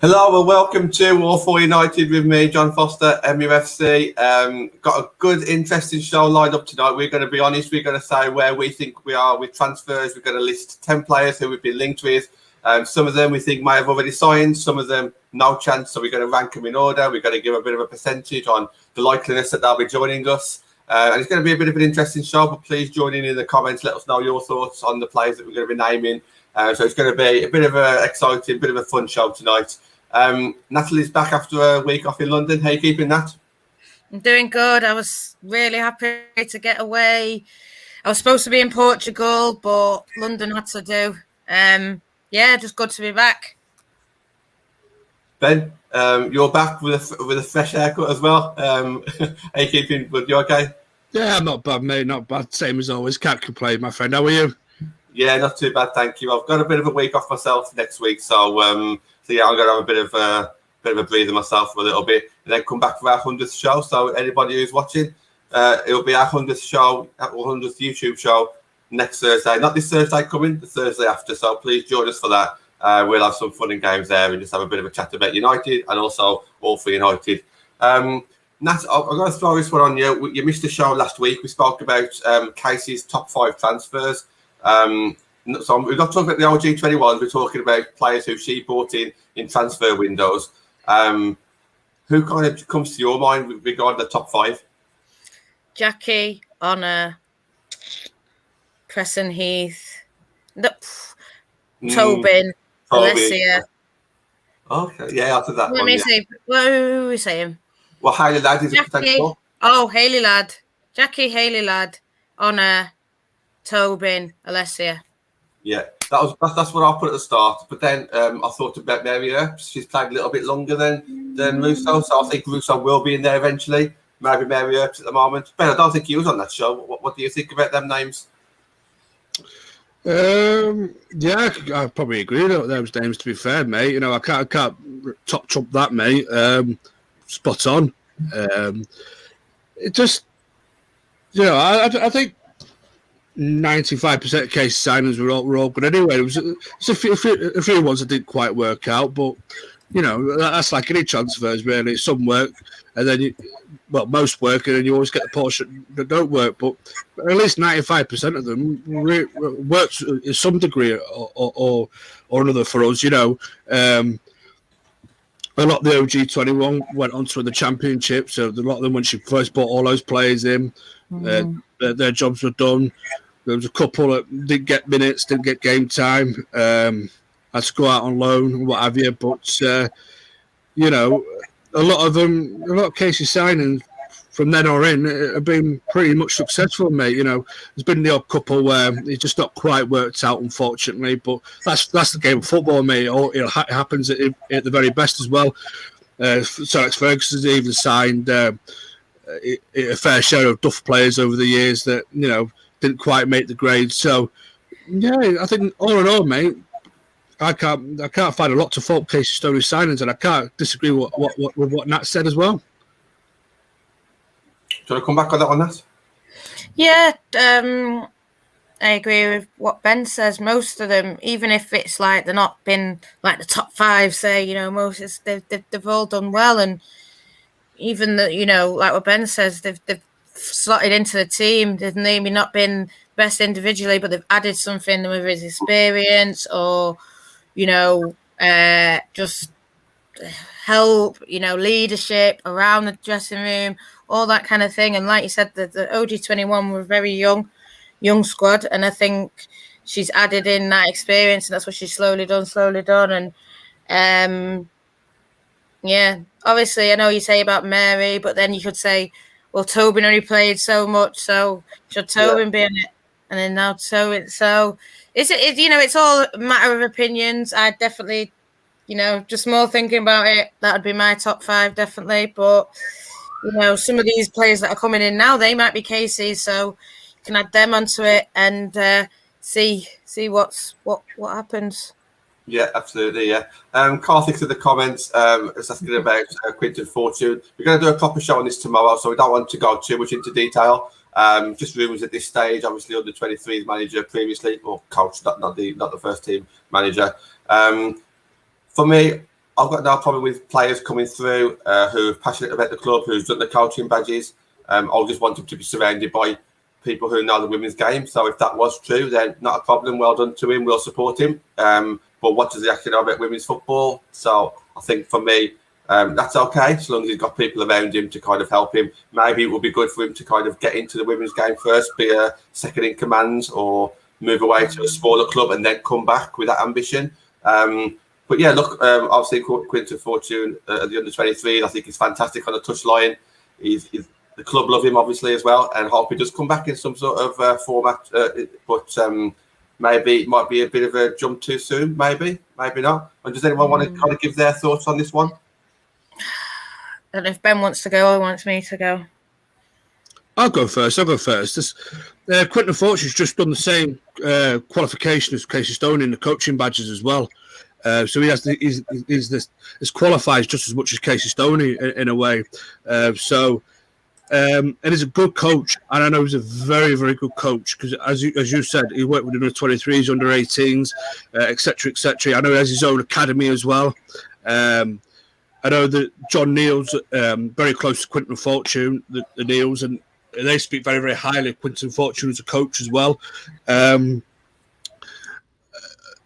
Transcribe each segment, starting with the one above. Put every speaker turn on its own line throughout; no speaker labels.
Hello and welcome to All For United with me, John Foster, MUFC. Got a good, interesting show lined up tonight. We're going to be honest. We're going to say where we think we are with transfers. We're going to list 10 players who we've been linked with. Some of them we think might have already signed. Some of them, no chance. So we're going to rank them in order. We're going to give a bit of a percentage on the likeliness that they'll be joining us. And it's going to be a bit of an interesting show, but please join in the comments. Let us know your thoughts on the players that we're going to be naming. So it's going to be a bit of an exciting, bit of a fun show tonight. Natalie's back after a week off in London. How are you keeping, Nat?
I'm doing good. I was really happy to get away. I was supposed to be in Portugal, but London had to do. Just good to be back.
Ben, you're back with a fresh haircut as well. How are you keeping? Good? You okay?
Yeah, I'm not bad, mate. Not bad. Same as always. Can't complain, my friend. How are you?
Yeah, not too bad, thank you. I've got a bit of a week off myself next week, so yeah, I'm going to have a bit of a breather myself for a little bit, and then come back for our 100th show. So anybody who's watching, it'll be our 100th show, our 100th YouTube show next Thursday. Not this Thursday coming, the Thursday after. So please join us for that. We'll have some fun and games there, and just have a bit of a chat about United and also All For United. Nat, I'm going to throw this one on you. You missed the show last week. We spoke about Casey's top 5 transfers. So we're not talking about the OG21s. We're talking about players who she bought in transfer windows. Who kind of comes to your mind regarding the top 5?
Jackie, Honor, Preston Heath, Tobin, Alessia.
Okay, yeah, after that
Let me see. What are we saying?
Well, Hayley Ladd is a potential.
Oh, Hayley Ladd. Jackie, Hayley Ladd, Honor, Tobin, Alessia.
Yeah, that's what I put at the start. But then I thought about Mary Earps. She's played a little bit longer than Russo, so I think Russo will be in there eventually. Maybe Mary Earps at the moment. Ben, I don't think he was on that show. What do you think about them names?
Yeah, I probably agree with those names. To be fair, mate, I can't top trump that, mate. Spot on. It just, I think 95% of case signings were all good anyway. There was a few ones that didn't quite work out, but that's like any transfers, really. Some work, and then most work, and then you always get the portion that don't work. But at least 95% of them worked to some degree or another for us. A lot of the OG21 went on to the championship, so a lot of them, when she first brought all those players in, their jobs were done. There was a couple that didn't get minutes, didn't get game time, had to go out on loan and what have you. But, a lot of cases signings from then on in have been pretty much successful, mate. There's been the odd couple where it's just not quite worked out, unfortunately. But that's the game of football, mate. It happens at the very best as well. Sir Alex Ferguson's even signed a fair share of duff players over the years that, didn't quite make the grade. So, yeah, I think all in all, mate, I can't find a lot to fault Casey Stoney's signings, and I can't disagree with what Nat said as well.
Do you want to come back on that one, Nat?
Yeah, I agree with what Ben says. Most of them, even if it's like they're not been like the top 5, say, most they've all done well, and even like what Ben says, they've slotted into the team. They've maybe not been best individually, but they've added something with his experience or, just help, leadership around the dressing room, all that kind of thing. And like you said, the OG21 were a very young squad, and I think she's added in that experience, and that's what she's slowly done. And obviously I know you say about Mary, but then you could say, well, Tobin only played so much, so should Tobin be in it? And then now Tobin. So it's all a matter of opinions. I definitely, just more thinking about it, that would be my top 5, definitely. But, some of these players that are coming in now, they might be Casey's, so you can add them onto it and see what happens.
Yeah, absolutely, yeah. Karthik's in the comments is asking about Quinton Fortune. We're going to do a proper show on this tomorrow, so we don't want to go too much into detail. Just rumours at this stage. Obviously, under 23's manager previously, or coach, not the first team manager. For me, I've got no problem with players coming through who are passionate about the club, who's done the coaching badges. I just want them to be surrounded by people who know the women's game. So if that was true, then not a problem. Well done to him. We'll support him. But what does he actually know about women's football? So I think for me, that's okay, as long as he's got people around him to kind of help him. Maybe it would be good for him to kind of get into the women's game first, be a second in command, or move away to a smaller club and then come back with that ambition. But yeah, look, obviously Quinton Fortune at the under-23, I think he's fantastic on the touchline. The club love him obviously as well, and hope he does come back in some sort of format. But maybe it might be a bit of a jump too soon. Maybe not. And does anyone want to kind of give their thoughts on this one?
I don't know if Ben wants to go or wants me to go.
I'll go first. Quinton Fortune's just done the same qualification as Casey Stone in the coaching badges as well. So he's qualifies just as much as Casey Stone in a way. And he's a good coach, and I know he's a very, very good coach because, as you said, he worked with under 23s, under 18s, etc., etc. I know he has his own academy as well. I know that John Neal's very close to Quinton Fortune, the Neals, and they speak very, very highly of Quinton Fortune as a coach as well.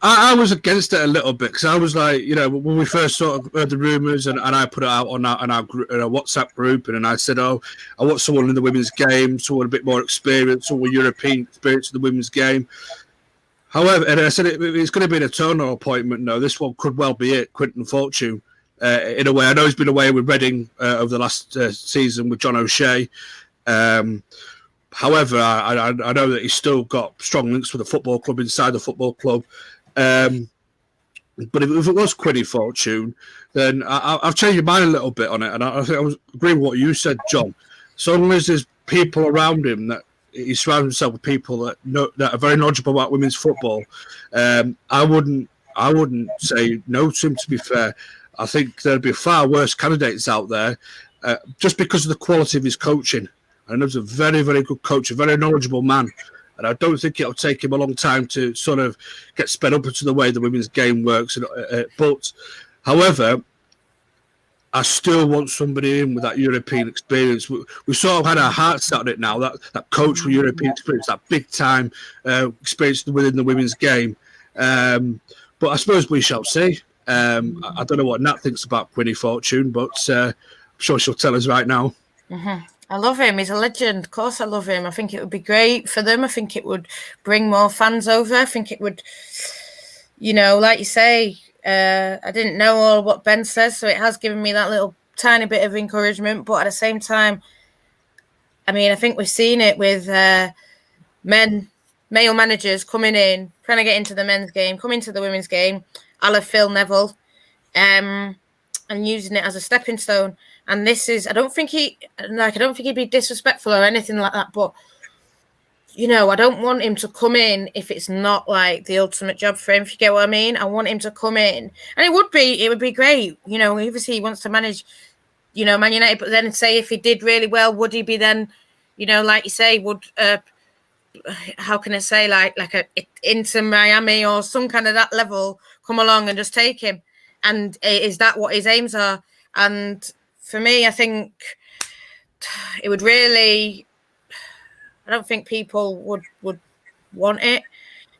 I was against it a little bit because I was like, when we first sort of heard the rumours and I put it out on our WhatsApp group, and I said, I want someone in the women's game, someone a bit more experienced, someone European experience in the women's game. However, and I said it's going to be an eternal appointment. No, this one could well be it, Quinton Fortune. In a way, I know he's been away with Reading over the last season with John O'Shea. However, I know that he's still got strong links with the football club inside the football club. But if it was Quinton Fortune, then I've changed my mind a little bit on it, and I think I was agreeing with what you said, John. So long as there's people around him that he surrounds himself with people that are very knowledgeable about women's football, I wouldn't say no to him. To be fair, I think there'd be far worse candidates out there, just because of the quality of his coaching. And he's a very, very good coach, a very knowledgeable man. And I don't think it'll take him a long time to sort of get sped up into the way the women's game works. But, however, I still want somebody in with that European experience. We sort of had our hearts set on it now, that coach with European experience, that big-time experience within the women's game. But I suppose we shall see. I don't know what Nat thinks about Quinton Fortune, but I'm sure she'll tell us right now.
Mm-hmm. I love him. He's a legend. Of course I love him. I think it would be great for them. I think it would bring more fans over. I think it would, like you say, I didn't know all what Ben says, so it has given me that little tiny bit of encouragement. But at the same time, I mean, I think we've seen it with male managers coming in, trying to get into the men's game, come into the women's game, a la Phil Neville, and using it as a stepping stone. And this is, I don't think he'd be disrespectful or anything like that, but, I don't want him to come in if it's not like the ultimate job for him, if you get what I mean. I want him to come in, and it would be great. Obviously he wants to manage, Man United, but then say if he did really well, would he be then, like you say, would, how can I say, like a Inter Miami or some kind of that level come along and just take him? And is that what his aims are? And for me, I think it would really, I don't think people would want it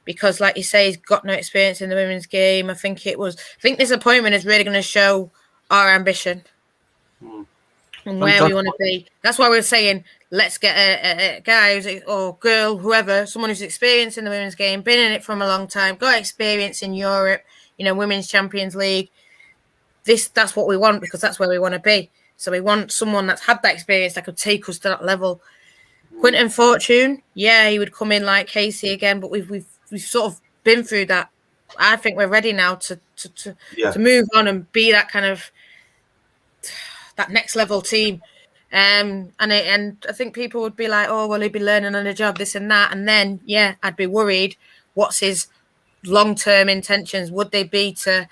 because, like you say, he's got no experience in the women's game. I think this appointment is really going to show our ambition and where we want to be. That's why we're saying, let's get a guy or girl, whoever, someone who's experienced in the women's game, been in it from a long time, got experience in Europe, Women's Champions League. That's what we want because that's where we want to be. So we want someone that's had that experience that could take us to that level. Quinton Fortune, yeah, he would come in like Casey again, but we've sort of been through that. I think we're ready now to move on and be that kind of that next level team. And I think people would be like, oh, well, he'd be learning on the job, this and that, and then I'd be worried. What's his long-term intentions? Would they be to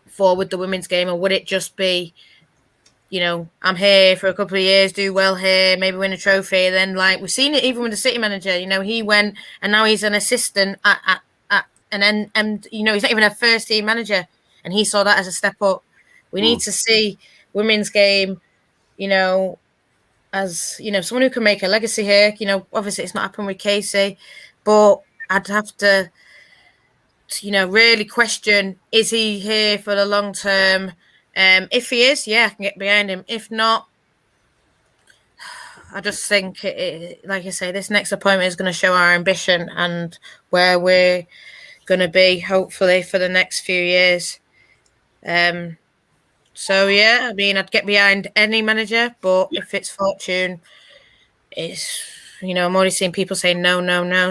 forward the women's game, or would it just be, I'm here for a couple of years, do well here, maybe win a trophy? Then, like we've seen it even with the City manager, he went and now he's an assistant at and you know, he's not even a first team manager, and he saw that as a step up. We need to see women's game, you know, as, you know, someone who can make a legacy here. You know, obviously it's not happened with Casey, but I'd have to, you know, really question, is he here for the long term? If he is, yeah, I can get behind him. If not, I just think, like I say, this next appointment is going to show our ambition and where we're going to be, hopefully, for the next few years. So, yeah, I mean, I'd get behind any manager, but if it's Fortune, it's, you know, I'm already seeing people saying no.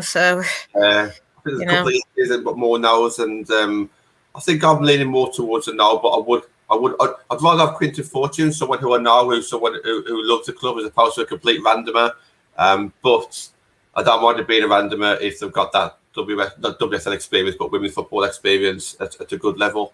So,
I think there's a couple of years, but more no's, and I think I'm leaning more towards a no. But I'd rather have Quinton Fortune, someone who I know, who's someone who loves the club, as opposed to a complete randomer. But I don't mind it being a randomer if they've got that not WSL experience, but women's football experience at a good level.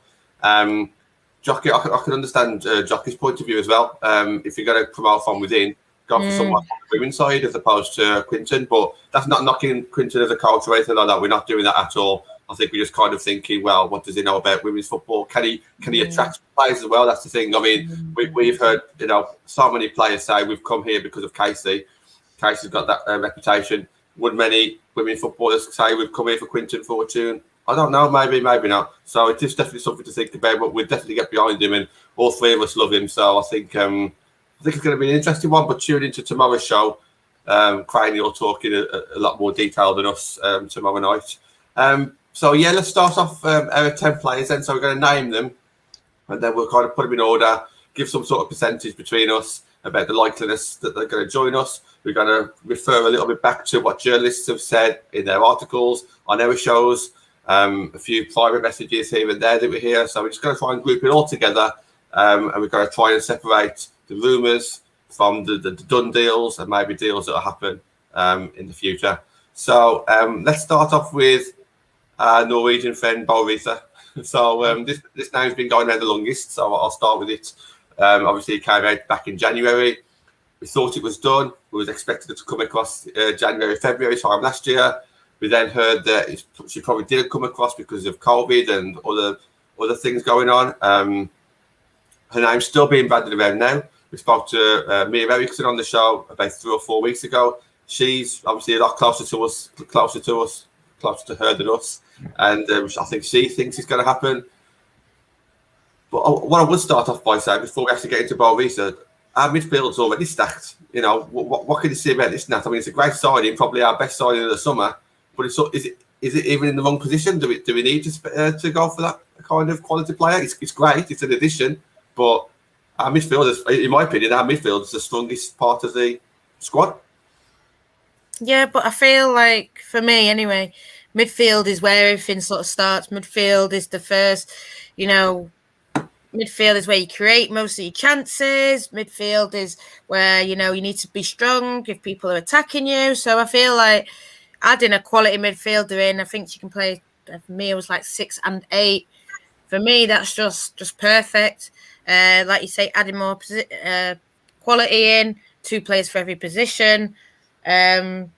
Jockey, I can understand Jockey's point of view as well. If you're going to promote from within, go for someone on the women's side as opposed to Quinton. But that's not knocking Quinton as a coach or anything like that. We're not doing that at all. I think we're just kind of thinking, well, what does he know about women's football? Can he attract players as well? That's the thing. I mean, we've heard, you know, so many players say we've come here because of Casey. Casey's got that reputation. Would many women footballers say we've come here for Quinton Fortune? I don't know. Maybe not. So it is definitely something to think about. But we'll definitely get behind him, and all three of us love him. So I think it's going to be an interesting one. But tune into tomorrow's show. Craney will talk in a lot more detail than us tomorrow night. So yeah, let's start off our 10 players then. So we're going to name them, and then we'll kind of put them in order, give some sort of percentage between us about the likeliness that they're going to join us. We're going to refer a little bit back to what journalists have said in their articles, on our shows, a few private messages here and there that we hear. So we're just going to try and group it all together, and we're going to try and separate the rumours from the done deals and maybe deals that will happen in the future. So let's start off with Norwegian friend Risa. So this name's been going around the longest, so I'll start with it. Obviously, it came out back in January. We thought it was done. We was expected it to come across January, February time last year. We then heard that she probably didn't come across because of COVID and other things going on. Her name's still being bandied around now. We spoke to Mia Eriksson on the show about 3 or 4 weeks ago. She's obviously a lot closer to her than us. And I think she thinks it's going to happen. But what I would start off by saying, before we actually get into Risa, our midfield's already stacked. You know, what can you say about this, Nat? I mean, it's a great signing, probably our best signing of the summer. But is it even in the wrong position? Do we need to go for that kind of quality player? It's great, it's an addition, but our midfield is, in my opinion, is the strongest part of the squad.
Yeah, but I feel like, for me anyway, midfield is where everything sort of starts. Midfield is the first, you know, midfield is where you create most of your chances. Midfield is where, you know, you need to be strong if people are attacking you. So I feel like adding a quality midfielder in, I think she can play, for me, it was like 6 and 8. For me, that's just perfect. Like you say, adding more quality in, 2 players for every position. For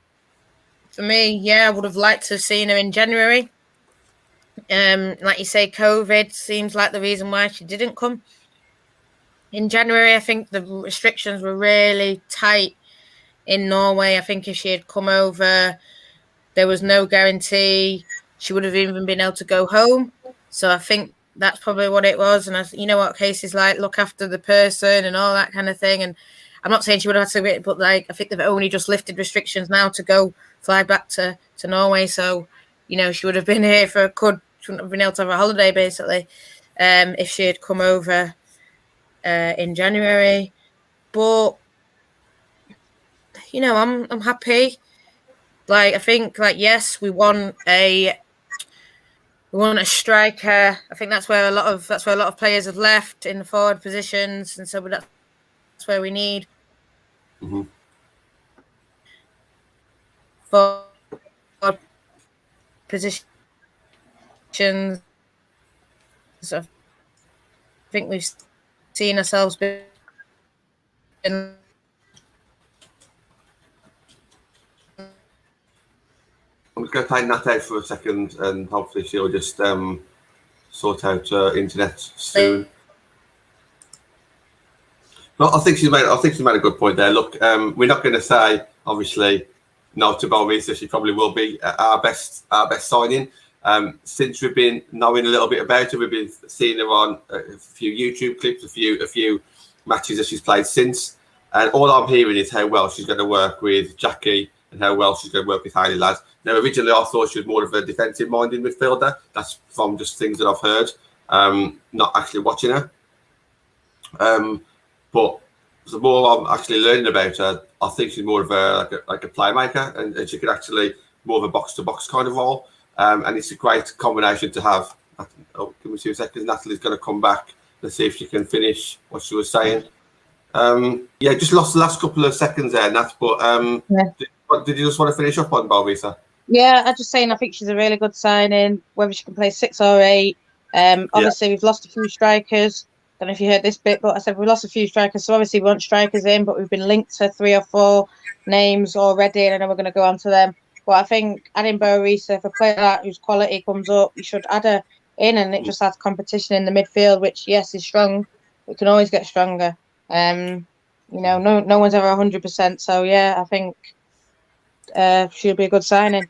me, yeah, I would have liked to have seen her in January. Like you say, COVID seems like the reason why she didn't come in January. I think the restrictions were really tight in Norway. I think if she had come over, there was no guarantee she would have even been able to go home. So I think that's probably what it was. And you know what cases like, look after the person and all that kind of thing. And I'm not saying she would have had to, but like, I think they've only just lifted restrictions now to go fly back to Norway. So, you know, she would have been here she wouldn't have been able to have a holiday basically if she had come over in January. But, you know, I'm happy. Like, I think, like, yes, we want a striker. I think that's where a lot of players have left in the forward positions, and so that's where we need forward positions. So I think we've seen ourselves being
going to take Nat out for a second, and hopefully she'll just sort out internet soon. But I think she's made a good point there. Look, we're not going to say obviously no to Risa. She probably will be our best signing. Since we've been knowing a little bit about her, we've been seeing her on a few YouTube clips, a few matches that she's played since, and all I'm hearing is how well she's going to work with Jackie and how well she's going to work with Hayley Ladd. Now, originally I thought she was more of a defensive-minded midfielder. That's from just things that I've heard, not actually watching her. But the more I'm actually learning about her, I think she's more of a playmaker, and she could actually more of a box-to-box kind of role. And it's a great combination to have. Oh, give me 2 seconds. Natalie's going to come back. Let's see if she can finish what she was saying. Just lost the last couple of seconds there, Nat. But did you just want to finish up on Risa?
Yeah, I'm just saying I think she's a really good signing, whether she can play 6 or 8. Obviously, we've lost a few strikers. Don't know if you heard this bit, but I said we lost a few strikers. So obviously we want strikers in, but we've been linked to 3 or 4 names already, and I know we're going to go on to them. But I think adding Risa, if a player like that whose quality comes up, you should add her in, and it just adds competition in the midfield, which, yes, is strong. We can always get stronger. No one's ever 100%. So, yeah, I think she'll be a good signing.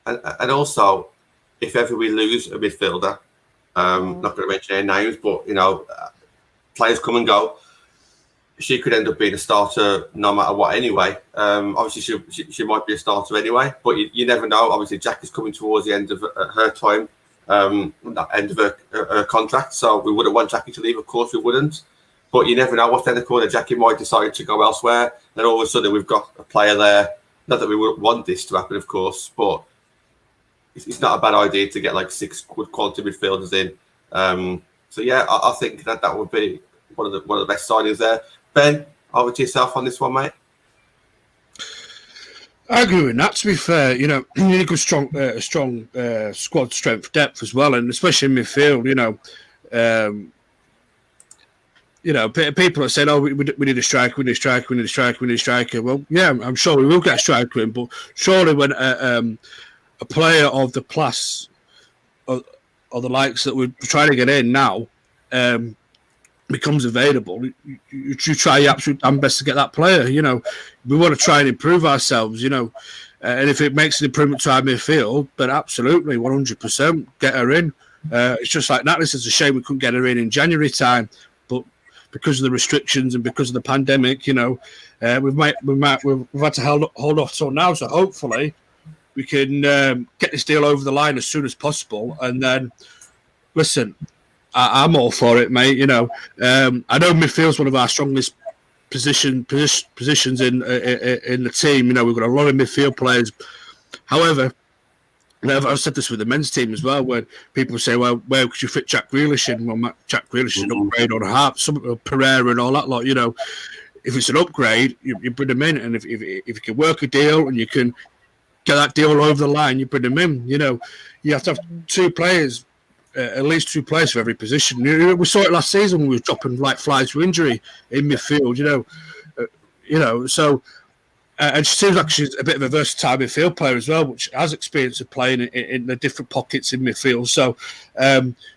And also, if ever we lose a midfielder, not going to mention any names, but, players come and go. She could end up being a starter no matter what anyway. Obviously, she might be a starter anyway, but you never know. Obviously, Jack is coming towards the end of her time, end of her contract, so we wouldn't want Jackie to leave. Of course, we wouldn't. But you never know what's in the corner. Jackie might decide to go elsewhere. Then all of a sudden, we've got a player there. Not that we wouldn't want this to happen, of course, but it's not a bad idea to get like 6 good quality midfielders in. I think that would be one of the best signings there. Ben, over to yourself on this one, mate.
I agree with that. To be fair, you need a good, strong squad strength, depth as well, and especially in midfield. People are saying, "Oh, we need a striker, we need a striker, we need a striker, we need a striker." Well, yeah, I'm sure we will get a striker in, but surely when a player of the class or the likes that we're trying to get in now becomes available, you try your absolute damn best to get that player. We want to try and improve ourselves. And if it makes an improvement to our midfield, then absolutely 100% get her in. It's just like Natalie says, it's a shame we couldn't get her in January time, but because of the restrictions and because of the pandemic, we've had to hold off till now. So hopefully we can get this deal over the line as soon as possible. And then, listen, I'm all for it, mate. I know midfield's one of our strongest positions in the team. We've got a lot of midfield players. However, I've said this with the men's team as well, when people say, well, where could you fit Jack Grealish in? Well, Jack Grealish is an upgrade on a half, some Pereira and all that lot. If it's an upgrade, you bring them in. And if you can work a deal and you can get that deal over the line, you bring them in. You have to have 2 players, at least 2 players for every position. We saw it last season when we were dropping like flies for injury in midfield. So and she seems like she's a bit of a versatile midfield player as well, which has experience of playing in the different pockets in midfield. So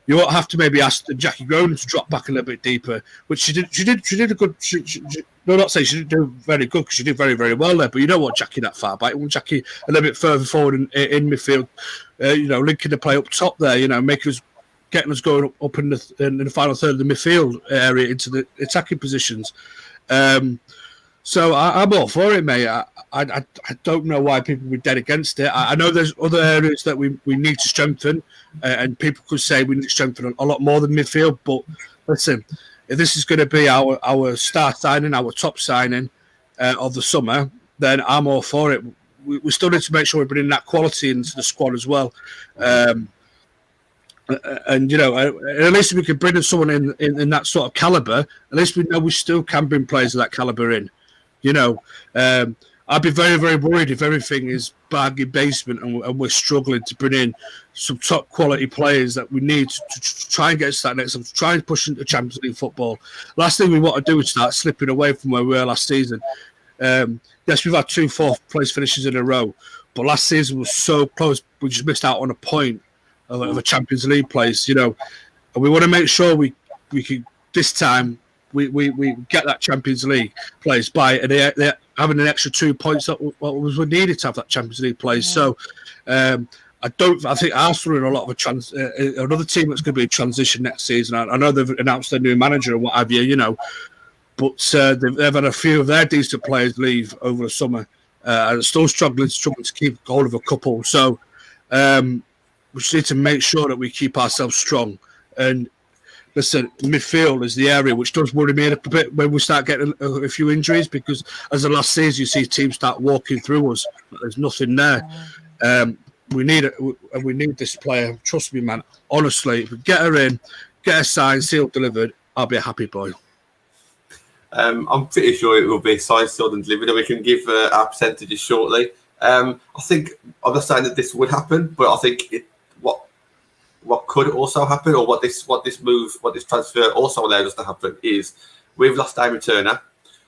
you won't have to maybe ask Jackie Gronin to drop back a little bit deeper, which she did. She did a good. No, not saying she didn't do very good, because she did very, very well there. But you don't want Jackie that far back. You want Jackie a little bit further forward in midfield. Linking the play up top there. Getting us going up in the final third of the midfield area into the attacking positions. So I'm all for it, mate. I don't know why people would be dead against it. I know there's other areas that we need to strengthen, and people could say we need to strengthen a lot more than midfield. But listen, if this is going to be our star signing, our top signing of the summer, then I'm all for it. We still need to make sure we're bringing that quality into the squad as well. And at least if we can bring someone in that sort of caliber, at least we know we still can bring players of that caliber in. I'd be very, very worried if everything is bargain basement and we're struggling to bring in some top quality players that we need to try and get to that next level, to try and push into Champions League football. Last thing we want to do is start slipping away from where we were last season. Yes, we've had 2 4th place finishes in a row, But last season was so close. We just missed out on a point of a Champions League place, you know. And we want to make sure we can this time we get that Champions League place by having an extra 2 points that was needed to have that Champions League place. So I think Arsenal are in a lot of another team that's going to be in transition next season. I know they've announced their new manager and what have you, you know, but they've had a few of their decent players leave over the summer and still struggling to keep hold of a couple. So we just need to make sure that we keep ourselves strong. And listen, midfield is the area which does worry me a bit when we start getting a few injuries, because as the last season you see teams start walking through us, there's nothing there. We need this player. Trust me, man. Honestly, if we get her in, get her signed, sealed, delivered, I'll be a happy boy.
I'm pretty sure it will be signed, sealed, and delivered, and we can give our percentages shortly. I think I'm not saying that this would happen, but I think what could also happen, or what this transfer also allowed us to happen, is we've lost Damien Turner.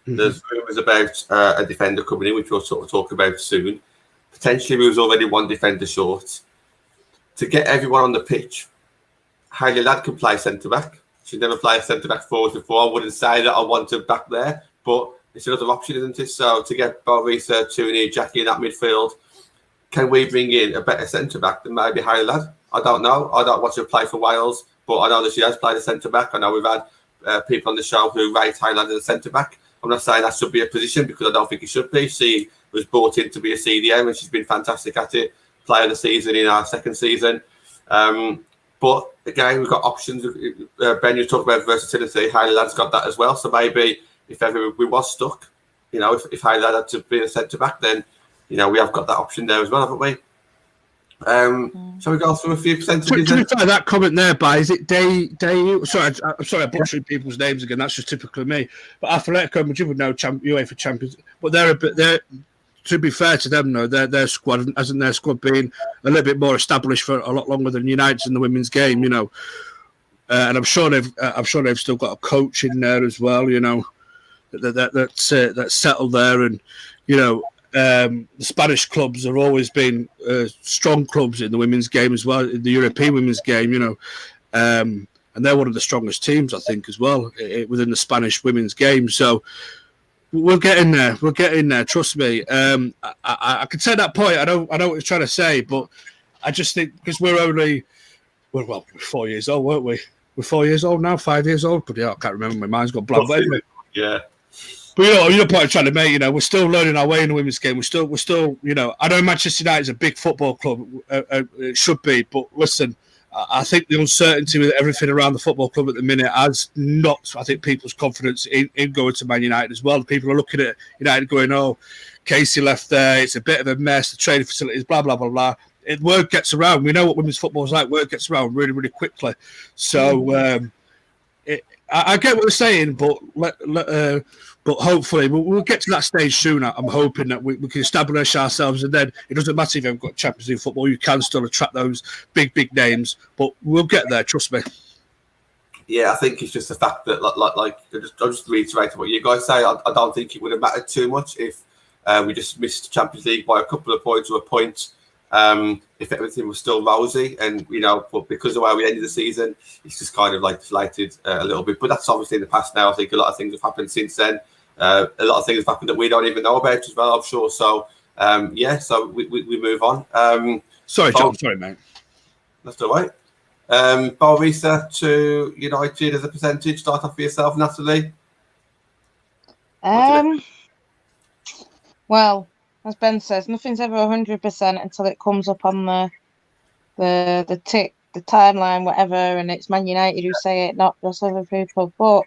There's rumours about a defender coming in, which we'll sort of talk about soon. Potentially, we was already one defender short. To get everyone on the pitch, Hayley Ladd can play centre-back. She's never played centre-back forward before. I wouldn't say that I want her back there, but it's another option, isn't it? So to get Risa, Tooney, Jackie in that midfield, can we bring in a better centre-back than maybe Hayley Ladd? I don't know. I don't watch her play for Wales, but I know that she has played a centre-back. I know we've had people on the show who rate Hayley Ladd as a centre-back. I'm not saying that should be a position, because I don't think it should be. She was brought in to be a CDM, and she's been fantastic at it. Player of the season in our second season. But again, we've got options. Ben, you talk about versatility. Hayley Ladd's got that as well. So maybe if ever we was stuck, you know, if Hayley Ladd had to be a centre back, then you know we have got that option there as well, haven't we? Shall we go through a few percentages?
To be fair, that comment there, by is it Day? Sorry, I'm sorry, I'm butchering people's names again. That's just typically me. But Atletico Madrid would know UEFA champions, but they're to be fair to them, though, their squad hasn't their squad been a little bit more established for a lot longer than United's in the women's game, you know. And I'm sure they've still got a coach in there as well, you know, that's settled there, and you know. The Spanish clubs have always been strong clubs in the women's game as well, in the European women's game, you know, and they're one of the strongest teams, I think, as well, within the Spanish women's game. So we're getting there. We're getting there. Trust me. I can say that point. I know what you're trying to say, but I just think because we're 4 years old, weren't we? We're 4 years old now, 5 years old. But yeah, I can't remember. My mind's got blank. But anyway.
Yeah.
But you know the point I'm trying to make. You know, we're still learning our way in the women's game. We're still. You know, I know Manchester United is a big football club. It should be, but listen, I think the uncertainty with everything around the football club at the minute has knocked, I think, people's confidence in going to Man United as well. People are looking at United going, "Oh, Casey left there. It's a bit of a mess. The training facilities, blah blah blah blah." Word gets around. We know what women's football is like. Word gets around really, really quickly. So I get what you're saying, but hopefully we'll get to that stage soon. I'm hoping that we can establish ourselves, and then it doesn't matter if you haven't got Champions League football. You can still attract those big names, but we'll get there. Trust me.
Yeah, I think it's just the fact that, I'll just reiterate what you guys say. I don't think it would have mattered too much if we just missed Champions League by a couple of points or a point. If everything was still rosy, and you know, but because of where we ended the season, it's just kind of like deflated a little bit. But that's obviously in the past now. I think a lot of things have happened since then. A lot of things have happened that we don't even know about as well, I'm sure. So so we move on.
Sorry, John. Sorry, mate.
That's all right. Risa to United as a percentage. Start off for yourself, Natalie.
Well, as Ben says, nothing's ever 100% until it comes up on the timeline, whatever, and it's Man United who say it, not just other people. But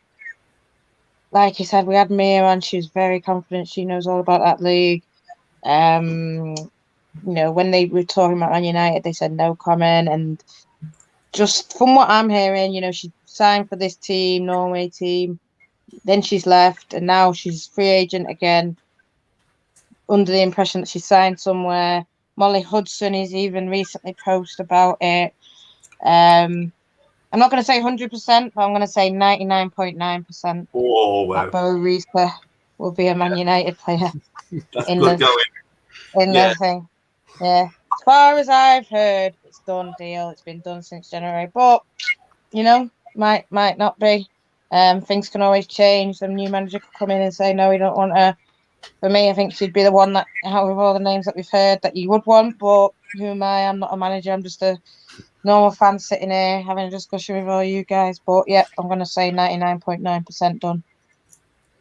like you said, we had Mia on. She was very confident. She knows all about that league. When they were talking about Man United, they said no comment. And just from what I'm hearing, she signed for this team, Norway team. Then she's left, and now she's free agent again, under the impression that she signed somewhere. Molly Hudson has even recently posted about it. I'm not going to say 100%, but I'm going to say 99.9%.
Oh, wow.
That Bo Risa will be a Man United player.
That's good going.
In the thing. Yeah. As far as I've heard, it's done deal. It's been done since January, but might not be. Things can always change. The new manager could come in and say, no, we don't want her. For me, I think she'd be the one that, out of all the names that we've heard, that you would want. But who am I? I'm not a manager. I'm just a normal fan sitting here having a discussion with all you guys. But yeah, I'm going to say 99.9% done.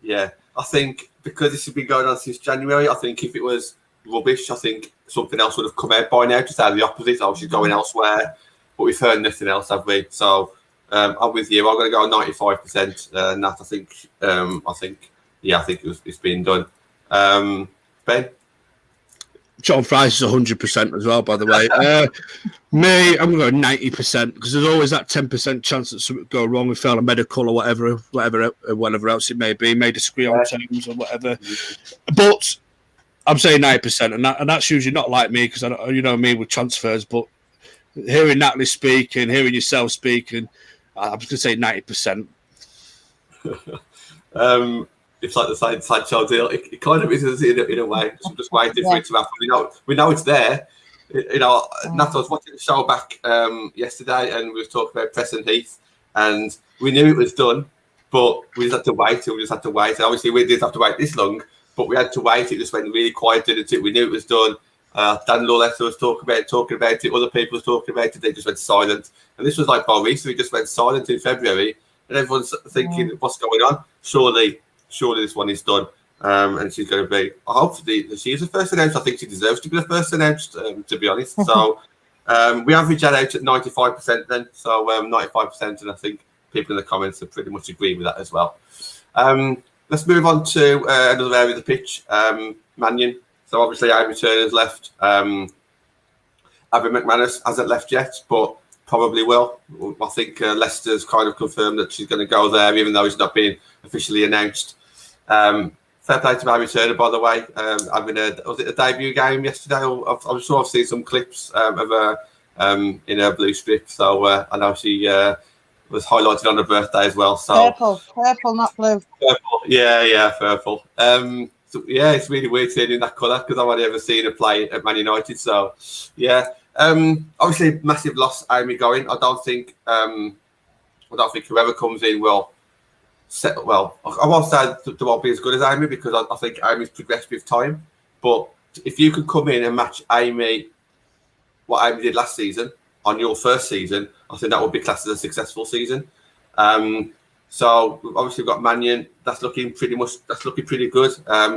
Yeah, I think because this has been going on since January, I think if it was rubbish, I think something else would have come out by now to say the opposite. Oh, she's going elsewhere, but we've heard nothing else, have we? So I'm with you. I'm going to go 95%. Nat, I think it's been done. Ben?
John Fries is 100% as well, by the way. Me, I'm going to go 90% because there's always that 10% chance that something go wrong. We fail a medical or whatever else it may be. May disagree on terms or whatever. But I'm saying 90%, and that's usually not like me because you know me with transfers. But hearing Natalie speaking, hearing yourself speaking, I'm just going to say 90%.
It's like the Sancho deal. It kind of is in a way. So I'm just waiting for it to happen. We know it's there. Nat, I was watching the show back yesterday, and we were talking about Preston Heath, and we knew it was done, but we just had to wait. And obviously, we didn't have to wait this long, but we had to wait. It just went really quiet, didn't it? We knew it was done. Dan Lawless was talking about it. Other people were talking about it. They just went silent. And this was like Risa. We just went silent in February, and everyone's thinking, what's going on? Surely this one is done, and she's going to be. Hopefully, she is the first announced. I think she deserves to be the first announced, to be honest. So we average that out at 95% then. So 95%, and I think people in the comments have pretty much agreed with that as well. Let's move on to another area of the pitch, Mannion. So obviously, Amy Turner's left. Abby McManus hasn't left yet, but probably will. I think Leicester's kind of confirmed that she's going to go there, even though it's not been officially announced. Fair play to Amy Turner, by the way. Was it a debut game yesterday? I'm sure I've seen some clips of her in her blue strip. So I know she was highlighted on her birthday as well. So
purple, not blue.
Purple, yeah, purple. So yeah, it's really weird seeing in that colour because I've only ever seen her play at Man United. So yeah. Obviously, massive loss. Amy going. I don't think whoever comes in will. I won't say they won't be as good as Amy because I think Amy's progressed with time. But if you could come in and match Amy, what Amy did last season on your first season, I think that would be classed as a successful season. So obviously we've got Mannion. That's looking pretty good.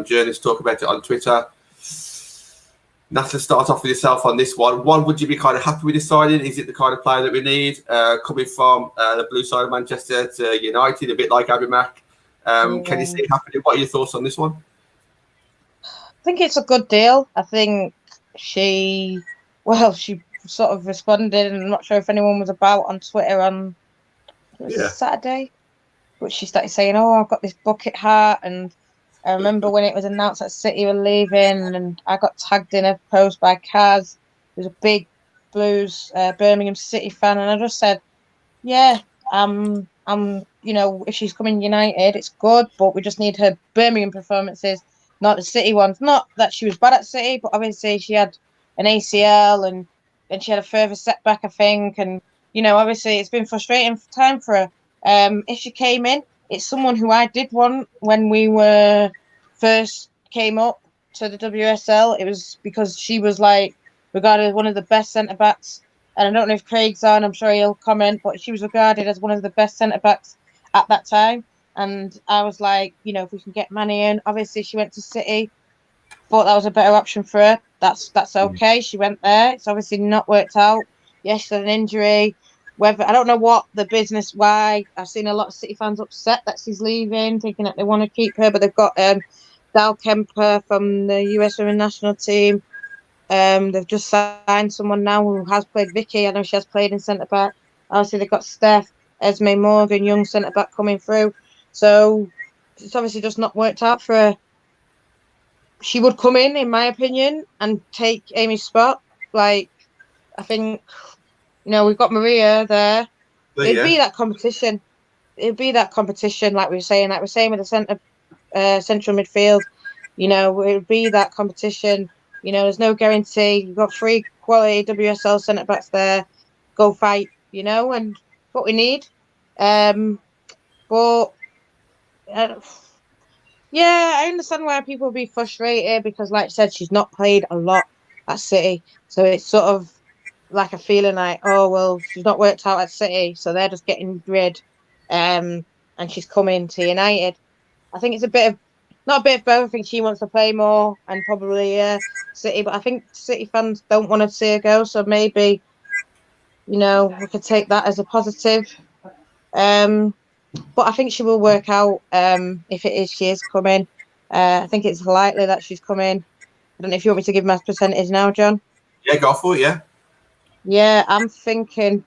Journalists talk about it on Twitter. Nat, let's start off with yourself on this one. Would you be kind of happy with deciding? Is it the kind of player that we need coming from the blue side of Manchester to United, a bit like Abby Mack? Can you see it happening? What are your thoughts on this one?
I think it's a good deal. I think she sort of responded, and I'm not sure if anyone was about on Twitter on Saturday, but she started saying, "Oh, I've got this bucket hat," and I remember when it was announced that City were leaving, and I got tagged in a post by Kaz, who's a big Blues Birmingham City fan, and I just said, "Yeah, if she's coming United, it's good, but we just need her Birmingham performances, not the City ones. Not that she was bad at City, but obviously she had an ACL, and then she had a further setback, I think, and obviously it's been frustrating time for her. If she came in." It's someone who I did want when we first came up to the WSL. It was because she was regarded as one of the best centre backs. And I don't know if Craig's on, I'm sure he'll comment, but she was regarded as one of the best centre backs at that time. And I was like, if we can get Manny in, obviously she went to City, thought that was a better option for her. That's okay. She went there. It's obviously not worked out. Yes, she had an injury. Whether I don't know what the business, why I've seen a lot of City fans upset that she's leaving, thinking that they want to keep her, but they've got Dal Kemper from the US Women's National Team. They've just signed someone now who has played Vicky. I know she has played in centre back. Obviously, they've got Steph, Esme Morgan, young centre back coming through. So it's obviously just not worked out for her. She would come in my opinion, and take Amy's spot. I think. We've got Maria there. It'd be that competition. Like we were saying with the central midfield. It would be that competition. You know, there's no guarantee. You've got 3 quality WSL centre backs there. Go fight, you know, and what we need. But yeah, I understand why people will be frustrated because, like I said, she's not played a lot at City. So it's sort of like a feeling like, oh, well, she's not worked out at City. So they're just getting rid. And she's coming to United. I think it's a bit of, not a bit of both. I think she wants to play more and probably City. But I think City fans don't want to see her go. So maybe, you know, we could take that as a positive. But I think she will work out if it is she is coming. I think it's likely that she's coming. I don't know if you want me to give my percentage now, John.
Yeah, go for it, yeah.
Yeah, I'm thinking,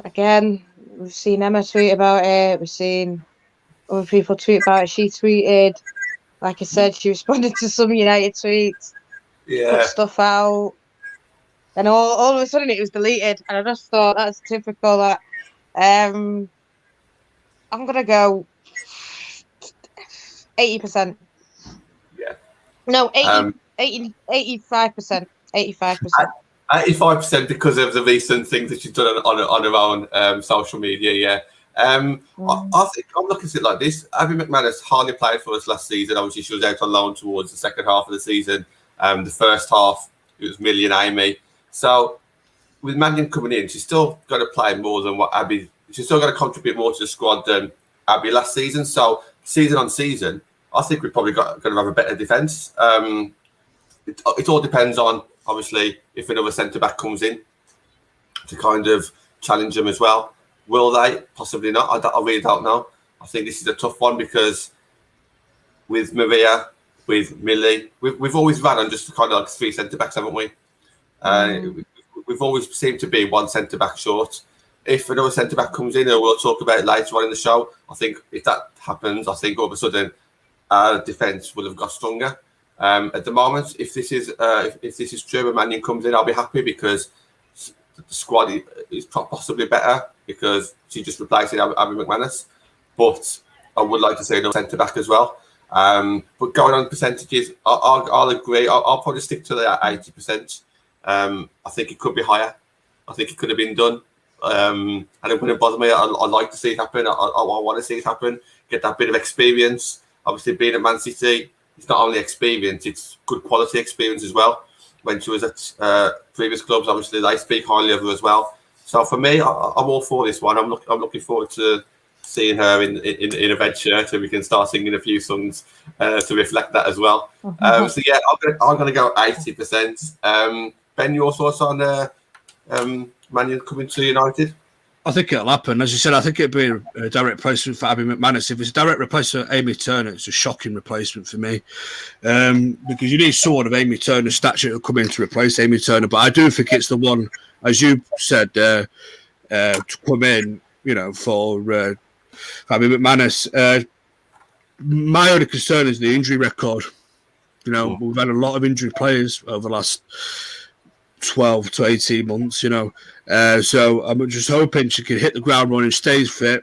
again, we've seen Emma tweet about it. We've seen other people tweet about it. She tweeted, like I said, she responded to some United tweets, put stuff out. Then all of a sudden it was deleted. And I just thought that's typical that I'm gonna go 80%.
Yeah.
No, 85%. 85%.
85% because of the recent things that she's done on her own social media. Yeah. I think I'm looking at it like this. Abby McManus hardly played for us last season. Obviously, she was out on loan towards the second half of the season. The first half, it was Millie and Amy. So with Mannion coming in, she's still got to play more than what Abby. She's still got to contribute more to the squad than Abby last season. So season on season, I think we're probably going to have a better defence. It all depends on, obviously, if another centre back comes in to kind of challenge them as well. Will they? Possibly not. I really don't know. I think this is a tough one because with Maria, with Millie, we've always ran on just kind of like 3 centre backs, haven't we? We've always seemed to be 1 centre back short. If another centre back comes in, and we'll talk about it later on in the show, I think if that happens, I think all of a sudden our defence will have got stronger. At the moment, if this is true, and Mannion comes in, I'll be happy because the squad is possibly better because she's just replacing Abby McManus. But I would like to see another centre back as well. But going on percentages, I'll agree. I'll probably stick to the 80%. I think it could be higher. I think it could have been done. And it wouldn't bother me. I'd like to see it happen. I want to see it happen. Get that bit of experience. Obviously, being at Man City, it's not only experience, it's good quality experience as well. When she was at previous clubs, obviously, they speak highly of her as well. So for me, I'm all for this one. I'm looking forward to seeing her in a red shirt, so we can start singing a few songs to reflect that as well. So yeah, I'm going to go 80%. Ben, your thoughts on Mannion coming to United?
I think it'll happen. As you said, I think it'd be a direct replacement for Abby McManus. If it's a direct replacement for Amy Turner, it's a shocking replacement for me. Because you need someone of Amy Turner's stature to come in to replace Amy Turner. But I do think it's the one, as you said, to come in, for Abby McManus. My only concern is the injury record. We've had a lot of injured players over the last 12 to 18 months, so I'm just hoping she can hit the ground running, stays fit.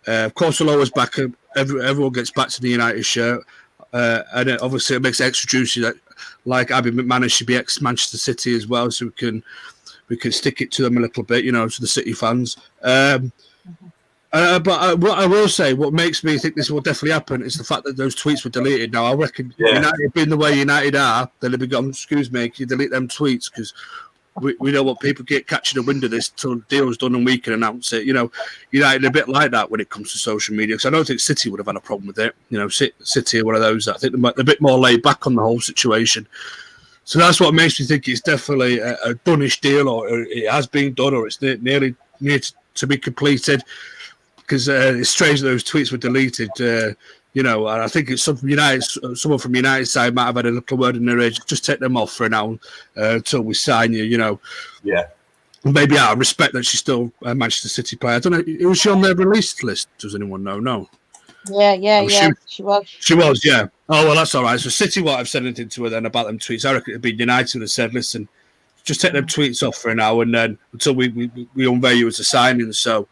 Of course, we'll always back her. Everyone gets back to the United shirt, and obviously it makes it extra juicy that, like Abby McManus, should be ex-Manchester City as well, so we can stick it to them a little bit, to the City fans. But what I will say, what makes me think this will definitely happen is the fact that those tweets were deleted. Now, I reckon United being the way United are, they'll be gone, excuse me, can you delete them tweets? Because we don't want people catching the wind of this till the deal's done and we can announce it. United are a bit like that when it comes to social media, because I don't think City would have had a problem with it. City are one of those that I think they're a bit more laid back on the whole situation. So that's what makes me think it's definitely a done-ish deal, or it has been done, or it's nearly near to be completed. Because it's strange that those tweets were deleted, and I think it's someone from United's side might have had a little word in their ear. Just take them off for now until we sign you,
Yeah.
Maybe out of respect that she's still a Manchester City player. I don't know. Was she on their release list? Does anyone know? No.
Yeah. She was.
She was, yeah. Oh, well, that's all right. So City won't have said anything to her then about them tweets. I reckon it'd be United would have said, listen, just take them tweets off for now and then until we unveil you as a signing. So,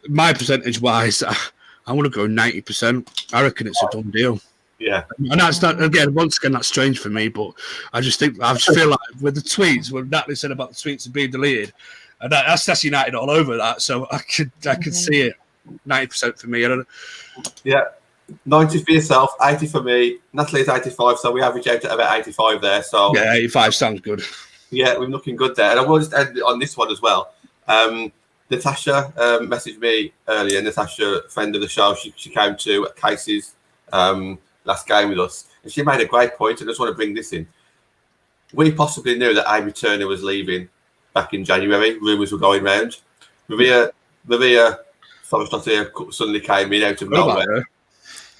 my percentage-wise, I want to go 90%. I reckon it's a done deal.
Yeah.
And that's not, again, once again, that's strange for me, but I just feel like with the tweets, what Natalie said about the tweets being deleted, and that's United all over that. So I could see it 90% for me. I don't know.
Yeah. 90 for yourself, 80 for me. Natalie's 85, so we average out at about 85 there. So
yeah, 85 sounds good.
Yeah, we're looking good there. And I will just end on this one as well. Natasha messaged me earlier. Natasha, friend of the show, she came to Casey's last game with us, and she made a great point. I just want to bring this in. We possibly knew that Amy Turner was leaving back in January. Rumours were going round. Maria suddenly came in out of nowhere.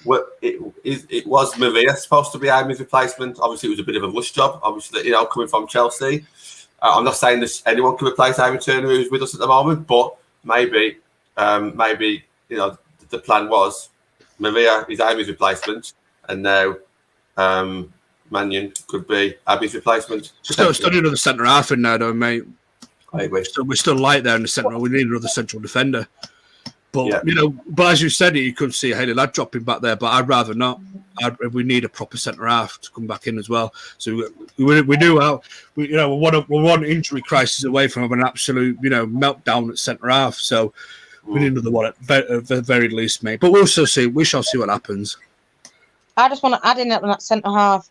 Well, it was Maria supposed to be Amy's replacement. Obviously, it was a bit of a rush job. Obviously, coming from Chelsea. I'm not saying that anyone can replace Amy Turner, who's with us at the moment, but maybe, the plan was Maria is Amy's replacement, and now Mannion could be Abby's replacement.
Still need another centre half in there, though, mate.
I agree.
We're still light there in the centre. We need another central defender. But but as you said, you couldn't see Haley Ladd dropping back there. But I'd rather not. We need a proper centre half to come back in as well. So we do have we're one injury crisis away from having an absolute meltdown at centre half. So we need another one at the very least, mate. But we'll still see. We shall see what happens.
I just want to add in that centre half.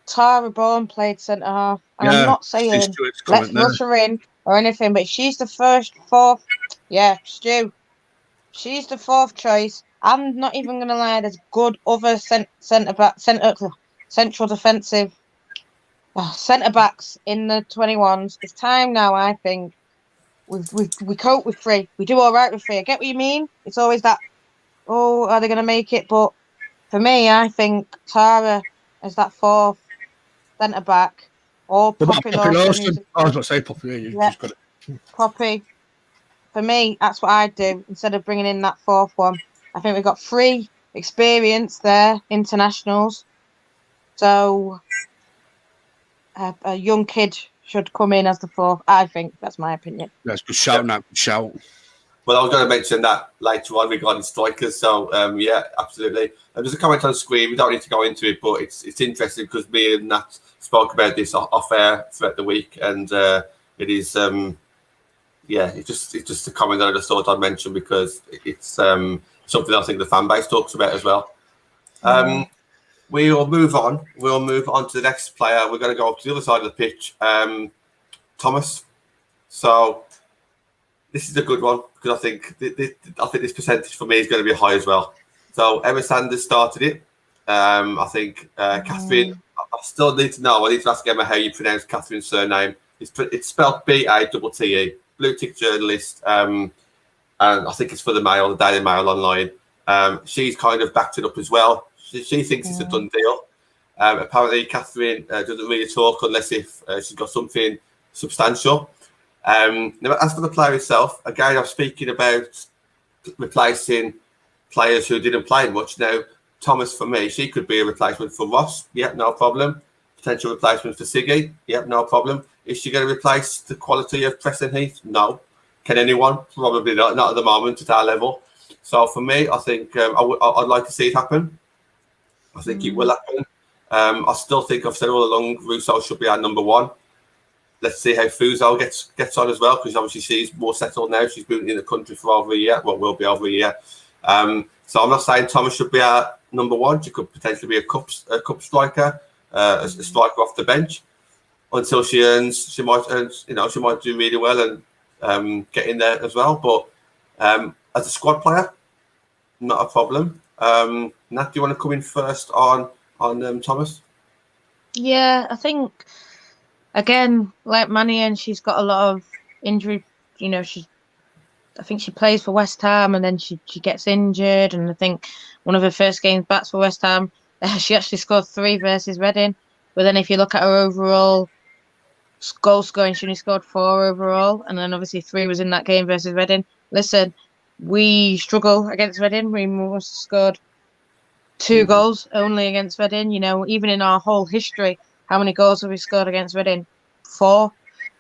Tara Bourne played centre half, and I'm not saying let's rush her in or anything, but she's the fourth. Yeah, Stu. She's the fourth choice. I'm not even going to lie. There's good other central defensive centre backs in the 21s. It's time now. I think we cope with 3. We do all right with 3. I get what you mean. It's always that. Oh, are they going to make it? But for me, I think Tara is that 4th centre back. Or Poppy Lawson.
I was going to say Poppy. You just got it.
Poppy. For me, that's what I'd do instead of bringing in that 4th one. I think we've got 3 experience there, internationals. So a young kid should come in as the 4th. I think that's my opinion.
That's good shout, Nat. Good shout.
Well, I was going to mention that later on regarding strikers. So absolutely. And there's a comment on the screen. We don't need to go into it, but it's interesting because me and Nat spoke about this off air throughout the week, and it is. It's just a comment that I just thought I'd mention because it's something I think the fan base talks about as well. We'll move on. We'll move on to the next player. We're going to go up to the other side of the pitch. Thomas. So this is a good one because I think this percentage for me is going to be high as well. So Emma Sanders started it. I think Catherine. I still need to know. I need to ask Emma how you pronounce Catherine's surname. It's spelled B-A-T-T-E. Blue tick journalist, and I think it's for the Mail, the Daily Mail online. She's kind of backed it up as well. She thinks it's a done deal. Apparently, Catherine doesn't really talk unless if she's got something substantial. Now, as for the player itself, again, I'm speaking about replacing players who didn't play much. Now, Thomas, for me, she could be a replacement for Ross. Yeah, no problem. Potential replacement for Siggy. Yeah, no problem. Is she going to replace the quality of Preston Heath? No. Can anyone? Probably not at the moment at our level. So for me, I think I'd like to see it happen. I think it will happen. I still think I've said all along Russo should be our number 1. Let's see how Fuso gets on as well, because obviously she's more settled now. She's been in the country for over a year. Well, will be over a year. So I'm not saying Thomas should be our number 1. She could potentially be a cup striker, a striker off the bench. Until she might do really well and get in there as well. But as a squad player, not a problem. Nat, do you want to come in first on Thomas?
Yeah, I think again, like Mannion, she's got a lot of injury. I think she plays for West Ham and then she gets injured. And I think one of her first games back for West Ham, she actually scored 3 versus Reading. But then if you look at her overall goal scoring, she only scored 4 overall, and then obviously 3 was in that game versus Reading. Listen, we struggle against Reading. We must have scored 2 goals only against Reading. Even in our whole history, how many goals have we scored against Reading? 4.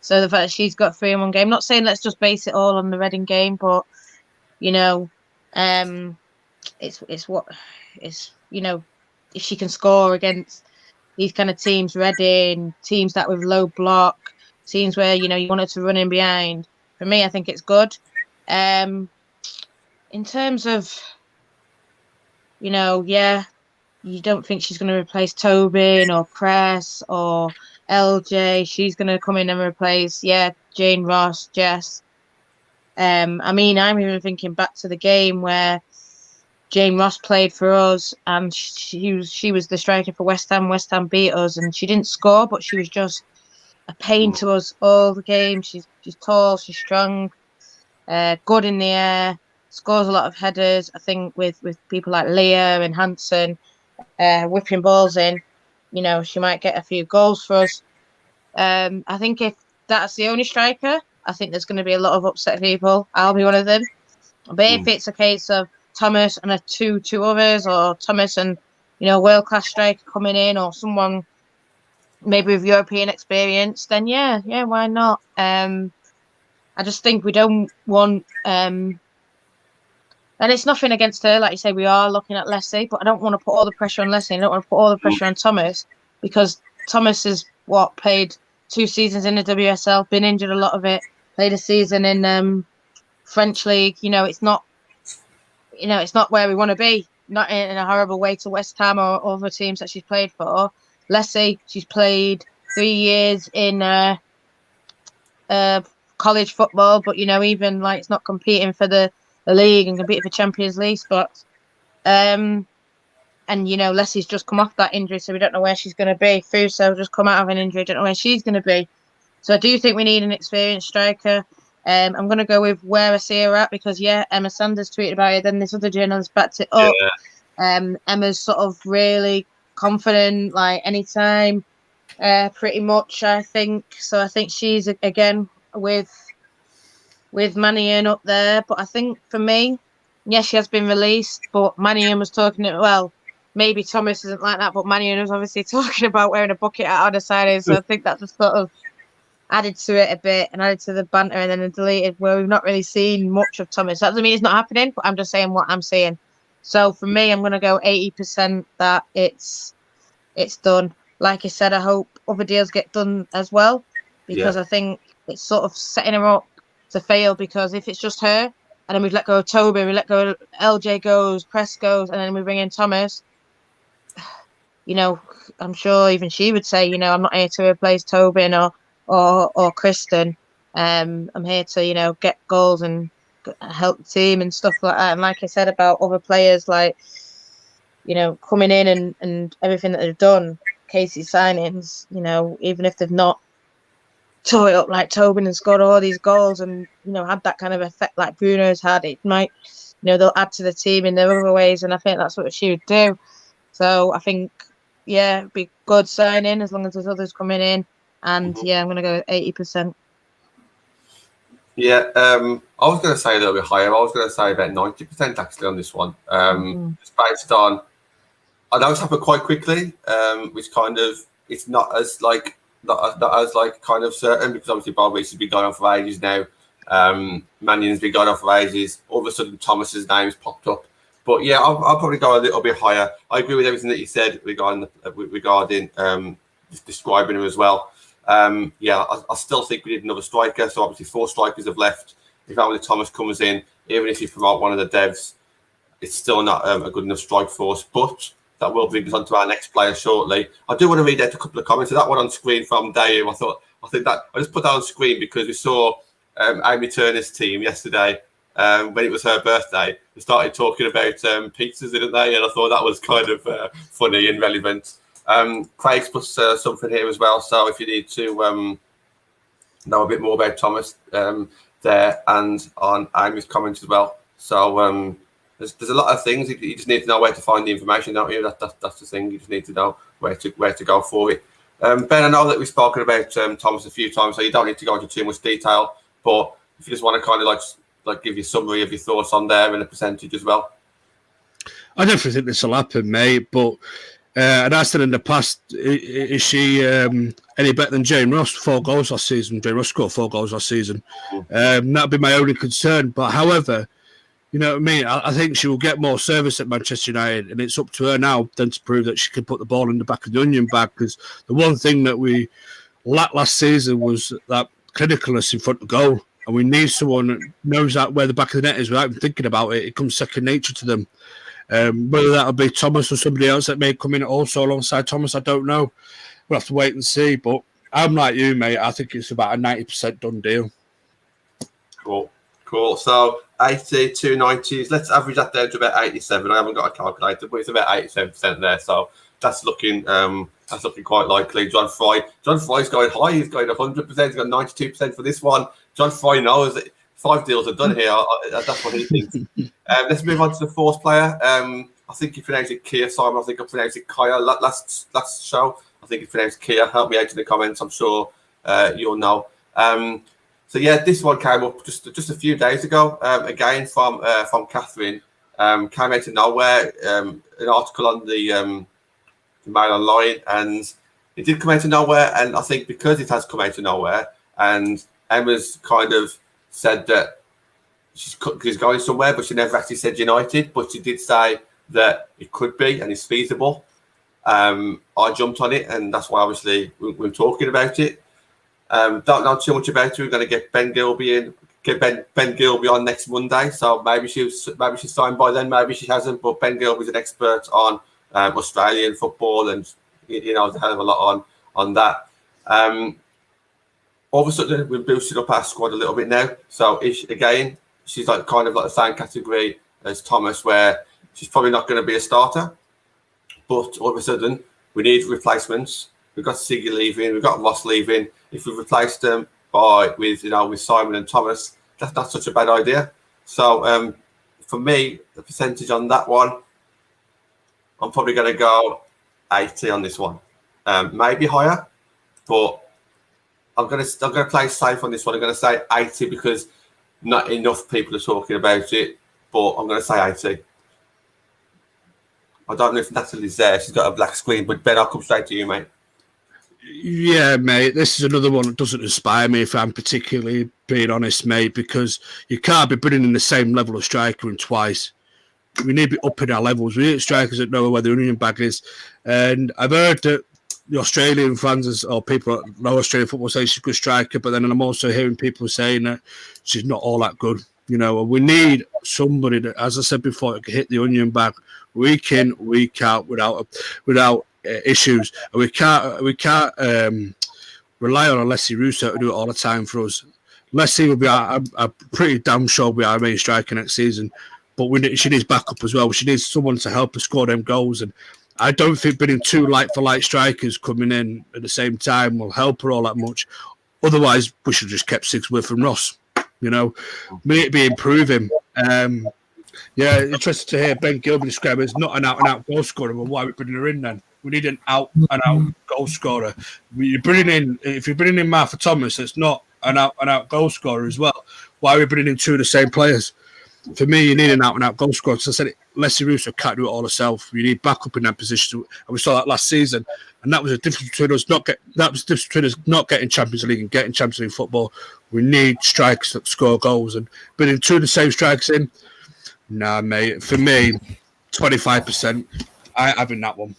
So the fact that she's got 3 in one game. Not saying let's just base it all on the Reading game, but if she can score against these kind of teams, Reading, teams that with low block, teams where, you want her to run in behind. For me, I think it's good. In terms of, you don't think she's going to replace Tobin or Cress or LJ. She's going to come in and replace, Jane Ross, Jess. I'm even thinking back to the game where Jane Ross played for us, and she was the striker for West Ham. West Ham beat us, and she didn't score, but she was just a pain to us all the game. She's tall, she's strong, good in the air, scores a lot of headers. I think with people like Leah and Hansen whipping balls in, she might get a few goals for us. I think if that's the only striker, I think there's going to be a lot of upset people. I'll be one of them. But if it's a case of Thomas and two others, or Thomas and world-class striker coming in, or someone maybe with European experience, then why not? I just think we don't want and it's nothing against her, like you say, we are looking at Leslie, but I don't want to put all the pressure on Leslie. I don't want to put all the pressure on Thomas, because Thomas has played 2 seasons in the WSL, been injured a lot of it, played a season in French league. It's not where we want to be, not in a horrible way to West Ham or other teams that she's played for. Leslie, she's played 3 years in college football, but even like it's not competing for the league and competing for Champions League spots. And Leslie's just come off that injury, so we don't know where she's going to be. Fuso just come out of an injury, don't know where she's going to be. So I do think we need an experienced striker. I'm going to go with where I see her at, because Emma Sanders tweeted about it, then this other journalist backed it up. Emma's sort of really confident, like anytime, pretty much, I think. So I think she's again with Mannion up there. But I think for me, she has been released, but Mannion was talking maybe Thomas isn't like that, but Mannion was obviously talking about wearing a bucket at other sides. So I think that just sort of added to it a bit and added to the banter, and then deleted where we've not really seen much of Thomas. That doesn't mean it's not happening, but I'm just saying what I'm seeing. So for me, I'm going to go 80% that it's done. Like I said, I hope other deals get done as well, because I think it's sort of setting her up to fail, because if it's just her and then we've let go of Toby, we let go of LJ goes, Press goes, and then we bring in Thomas, I'm sure even she would say, I'm not here to replace Tobin or Kristen. I'm here to, get goals and help the team and stuff like that. And like I said about other players, like, coming in and everything that they've done, Casey's signings, even if they've not tore it up like Tobin and scored all these goals and, had that kind of effect like Bruno's had, it might, they'll add to the team in their other ways. And I think that's what she would do. So I think, it'd be good signing as long as there's others coming in. And I'm going to go with 80%.
Yeah, I was going to say a little bit higher. I was going to say about 90% actually on this one. It's based on, I know it's happened quite quickly, which kind of, it's not as kind of certain, because obviously Bob Reese has been going on for ages now. Mannion's been going on for ages. All of a sudden, Thomas's name's popped up. But I'll probably go a little bit higher. I agree with everything that you said regarding describing him as well. I still think we need another striker. So obviously 4 strikers have left. If only Thomas comes in, even if you promote one of the devs, it's still not a good enough strike force. But that will bring us on to our next player shortly. I do want to read out a couple of comments. So that one on screen from Dave, I just put that on screen because we saw Amy Turner's team yesterday when it was her birthday. They started talking about pizzas, didn't they? And I thought that was kind of funny and relevant. Craig's put something here as well. So if you need to know a bit more about Thomas there and on Amy's comments as well. So there's a lot of things. You just need to know where to find the information, don't you? That's the thing. You just need to know where to go for it. Ben, I know that we've spoken about Thomas a few times, so you don't need to go into too much detail. But if you just want to kind of like give you a summary of your thoughts on there and a percentage as well.
I definitely think this will happen, mate. But and I said in the past, is she any better than Jane Ross? 4 goals last season. Jane Ross scored 4 goals last season. That'd be my only concern. But however, You know what I mean? I think she will get more service at Manchester United, and it's up to her now then to prove that she can put the ball in the back of the onion bag. Because the one thing that we lacked last season was that clinicalness in front of goal, and we need someone that knows that where the back of the net is without even thinking about it. It comes second nature to them. Whether that'll be Thomas or somebody else that may come in also alongside Thomas, I don't know. We'll have to wait and see. But I'm like you, mate. I think it's about a 90% done deal.
Cool. So 80, 290s. Let's average that down to about 87. I haven't got a calculator, but it's about 87% there. So that's looking quite likely. John Fry's going high. He's going 100%. He's got 92% for this one. John Fry knows that 5 deals are done here. That's what he thinks. Let's move on to the fourth player. I think you pronounced it Kia, Simon. I think I pronounced it Kaya last show. I think you pronounced Kia. Help me out in the comments. I'm sure you'll know. So yeah, this one came up just a few days ago. Again from Catherine, came out of nowhere. An article on the Mail Online, and it did come out of nowhere. And I think because it has come out of nowhere, and Emma's kind of said that she's going somewhere, but she never actually said United. But she did say that it could be and it's feasible. I jumped on it, and that's why obviously we're talking about it. Don't know too much about it. We're going to get Ben Gilby in, Ben Gilby on next Monday. So maybe she's signed by then, maybe she hasn't. But Ben Gilby's an expert on Australian football, and he knows a hell of a lot on that. All of a sudden, we've boosted up our squad a little bit now. So she's like kind of like the same category as Thomas, where she's probably not going to be a starter. But all of a sudden, we need replacements. We've got Siggy leaving, we've got Ross leaving. If we replace them with Simon and Thomas, that's not such a bad idea. So for me, the percentage on that one, I'm probably going to go 80 on this one, maybe higher, but I'm going to play safe on this one. I'm going to say 80 because not enough people are talking about it, but I'm going to say 80. I don't know if Natalie's there. She's got a black screen, but Ben, I'll come straight to you, mate.
Yeah, mate, this is another one that doesn't inspire me, if I'm particularly being honest, mate, because you can't be bringing in the same level of striker in twice. We need to be upping our levels. We need strikers that know where the onion bag is. And I've heard that the Australian fans or people that know Australian football say she's a good striker, but then I'm also hearing people saying that she's not all that good. You know, we need somebody that, as I said before, can hit the onion bag week in, week out without issues. And we can't rely on Leslie Russo to do it all the time for us. Leslie will be I'm pretty damn sure will be our main striker next season, but she needs backup as well. She needs someone to help her score them goals, and I don't think bringing 2 like-for-like strikers coming in at the same time will help her all that much. Otherwise, we should have just kept Sigsworth and Ross. You know, we need to be improving. Yeah, interested to hear Ben Gilby describe as not an out-and-out goal scorer. Well, why are we bringing her in then? We need an out-and-out goal scorer. If you're bringing in Martha Thomas, that's not an out-and-out goal scorer as well. Why are we bringing in 2 of the same players? For me, you need an out-and-out goal scorer. Because I said it, Leslie Russo can't do it all herself. You need backup in that position, and we saw that last season. And that was the difference between us not getting Champions League and getting Champions League football. We need strikers that score goals, and bringing 2 of the same strikers in. Nah, mate. For me, 25%. I having that one.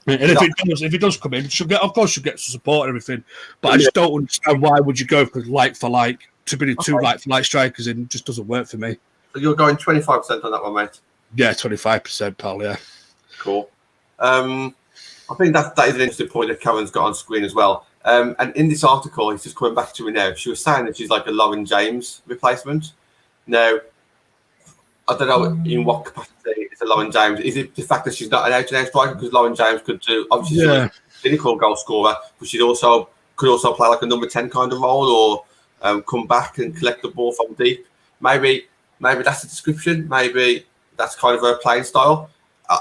And if it does come in, of course she'll get some support and everything. But I just don't understand why would you go for like for like to bring 2 like for like strikers in. It just doesn't work for me.
So you're going 25% on that one, mate?
Yeah, 25%, pal. Yeah.
Cool. I think that is an interesting point that Karen's got on screen as well. And in this article, it's just coming back to me now. She was saying that she's like a Lauren James replacement. Now, I don't know in what capacity it's a Lauren James. Is it the fact that she's not an out-and-out striker? Because Lauren James could do, obviously, she's a clinical goal scorer, but she could also play like a number 10 kind of role, or come back and collect the ball from deep. Maybe that's the description. Maybe that's kind of her playing style.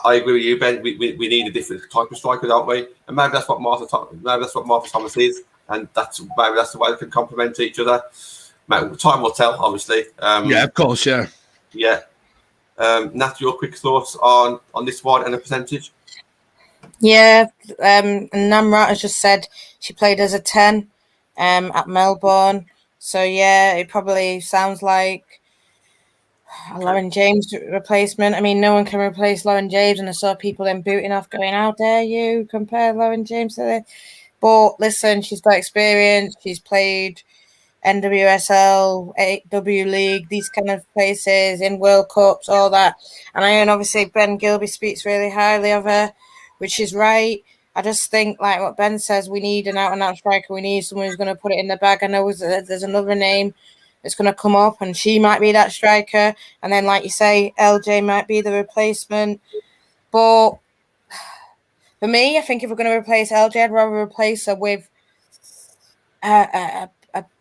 I agree with you, Ben. We need a different type of striker, don't we? And maybe that's what Martha Thomas is, and maybe that's the way they can complement each other. Time will tell, obviously.
Yeah, of course, yeah.
Yeah. Nat, your quick thoughts on this one and the percentage?
Yeah, Namrat has just said she played as a 10 at Melbourne. So, yeah, it probably sounds like Lauren James replacement. I mean, no one can replace Lauren James, and I saw people then booting off, going, "How dare you compare Lauren James to this?" But listen, she's got experience. She's played NWSL, W League, these kind of places in World Cups, all that. And I know obviously Ben Gilby speaks really highly of her, which is right. I just think, like what Ben says, we need an out-and-out striker. We need someone who's going to put it in the bag. I know there's another name that's going to come up, and she might be that striker. And then, like you say, LJ might be the replacement. But for me, I think if we're going to replace LJ, I'd rather replace her with a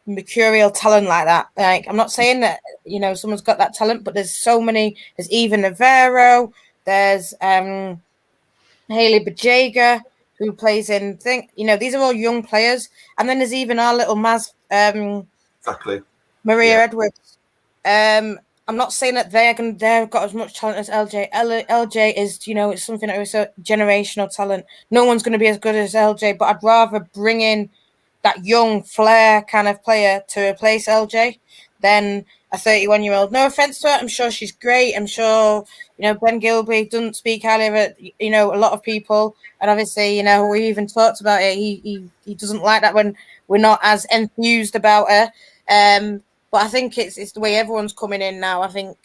mercurial talent like that. Like, I'm not saying that, you know, someone's got that talent, but there's so many. There's Eva Navarro. There's Haley Bajega, who plays in these are all young players. And then there's even our little Maz,
exactly,
Maria Edwards. I'm not saying that they've got as much talent as LJ. LJ is, you know, it's something that was a generational talent. No one's going to be as good as LJ, but I'd rather bring in that young flair kind of player to replace LJ than a 31-year-old. No offense to her, I'm sure she's great. I'm sure, you know, Ben Gilby doesn't speak highly of it, you know, a lot of people. And obviously, you know, we even talked about it. He doesn't like that when we're not as enthused about her. But I think it's the way everyone's coming in now. I think,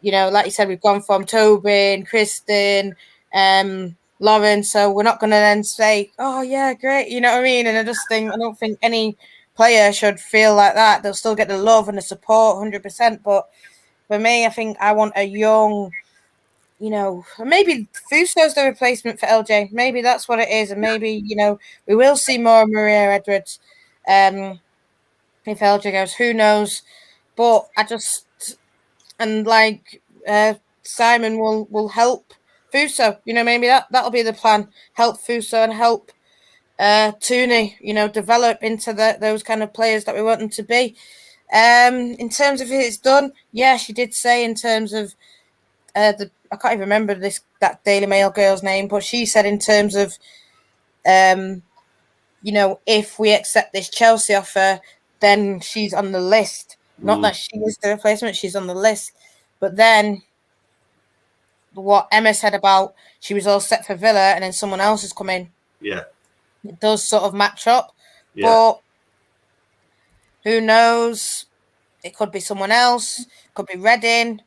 you know, like you said, we've gone from Tobin, Kristen, Lauren, so we're not going to then say, oh, yeah, great, you know what I mean? And I don't think any player should feel like that. They'll still get the love and the support 100%. But for me, I think I want a young, you know, maybe Fuso's the replacement for LJ. Maybe that's what it is. And maybe, you know, we will see more Maria Edwards if LJ goes. Who knows? But and like Simon will help Fuso, you know, maybe that'll be the plan. Help Fuso and help Tooney, you know, develop into those kind of players that we want them to be. In terms of if it's done, yeah, she did say in terms of I can't even remember that Daily Mail girl's name, but she said in terms of you know, if we accept this Chelsea offer, then she's on the list. Not that she is the replacement, she's on the list. But then what Emma said about she was all set for Villa and then someone else is coming.
Yeah.
It does sort of match up.
Yeah.
But who knows? It could be someone else. It could be Reading.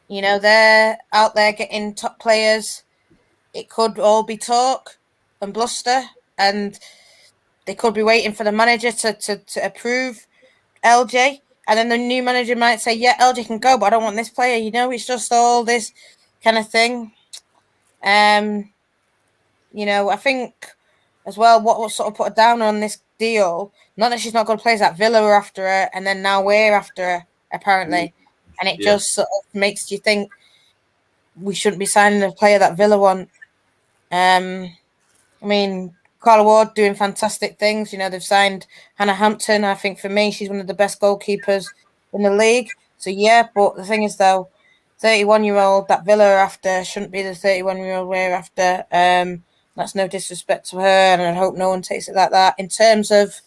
You know, they're out there getting top players. It could all be talk and bluster. And they could be waiting for the manager to approve LJ. And then the new manager might say, yeah, LJ can go, but I don't want this player. You know, it's just all this kind of thing. You know, I think as well, what sort of put her down on this deal, not that she's not going to play, that Villa were after her, and then now we're after her, apparently. And it just sort of makes you think we shouldn't be signing a player that Villa want. I mean, Carla Ward doing fantastic things. You know, they've signed Hannah Hampton. I think for me, she's one of the best goalkeepers in the league. So, yeah, but the thing is, though, 31-year-old that Villa are after shouldn't be the 31-year-old we're after. That's no disrespect to her, and I hope no one takes it like that. In terms of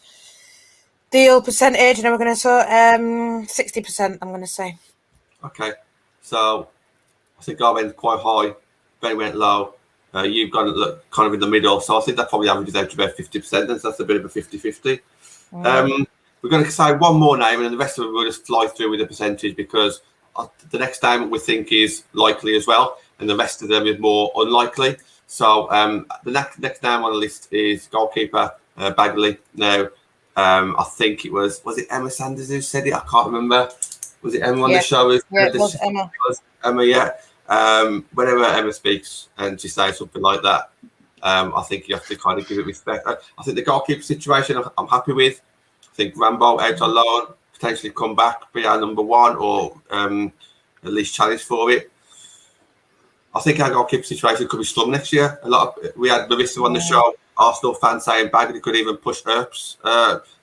deal percentage, you know, we're going to sort 60%, I'm going to say.
Okay. So, I think I went quite high. Ben went low. You've gone kind of in the middle. So, I think that probably averages out to about 50%. And so that's a bit of a 50-50. We're going to say one more name, and then the rest of it we'll just fly through with the percentage because the next name we think is likely as well, and the rest of them is more unlikely. So the next name on the list is goalkeeper Bagley. Now, I think it was it Emma Sanders who said it? I can't remember. Was it Emma on the show?
Yeah, it was Emma.
Emma, yeah. Whenever Emma speaks and she says something like that, I think you have to kind of give it respect. I think the goalkeeper situation I'm happy with. I think Rambo out on loan, potentially come back, be our number one, or at least challenge for it. I think our goalkeeper situation could be slung next year. We had Risa on the show. Arsenal fans saying Bagley could even push Earps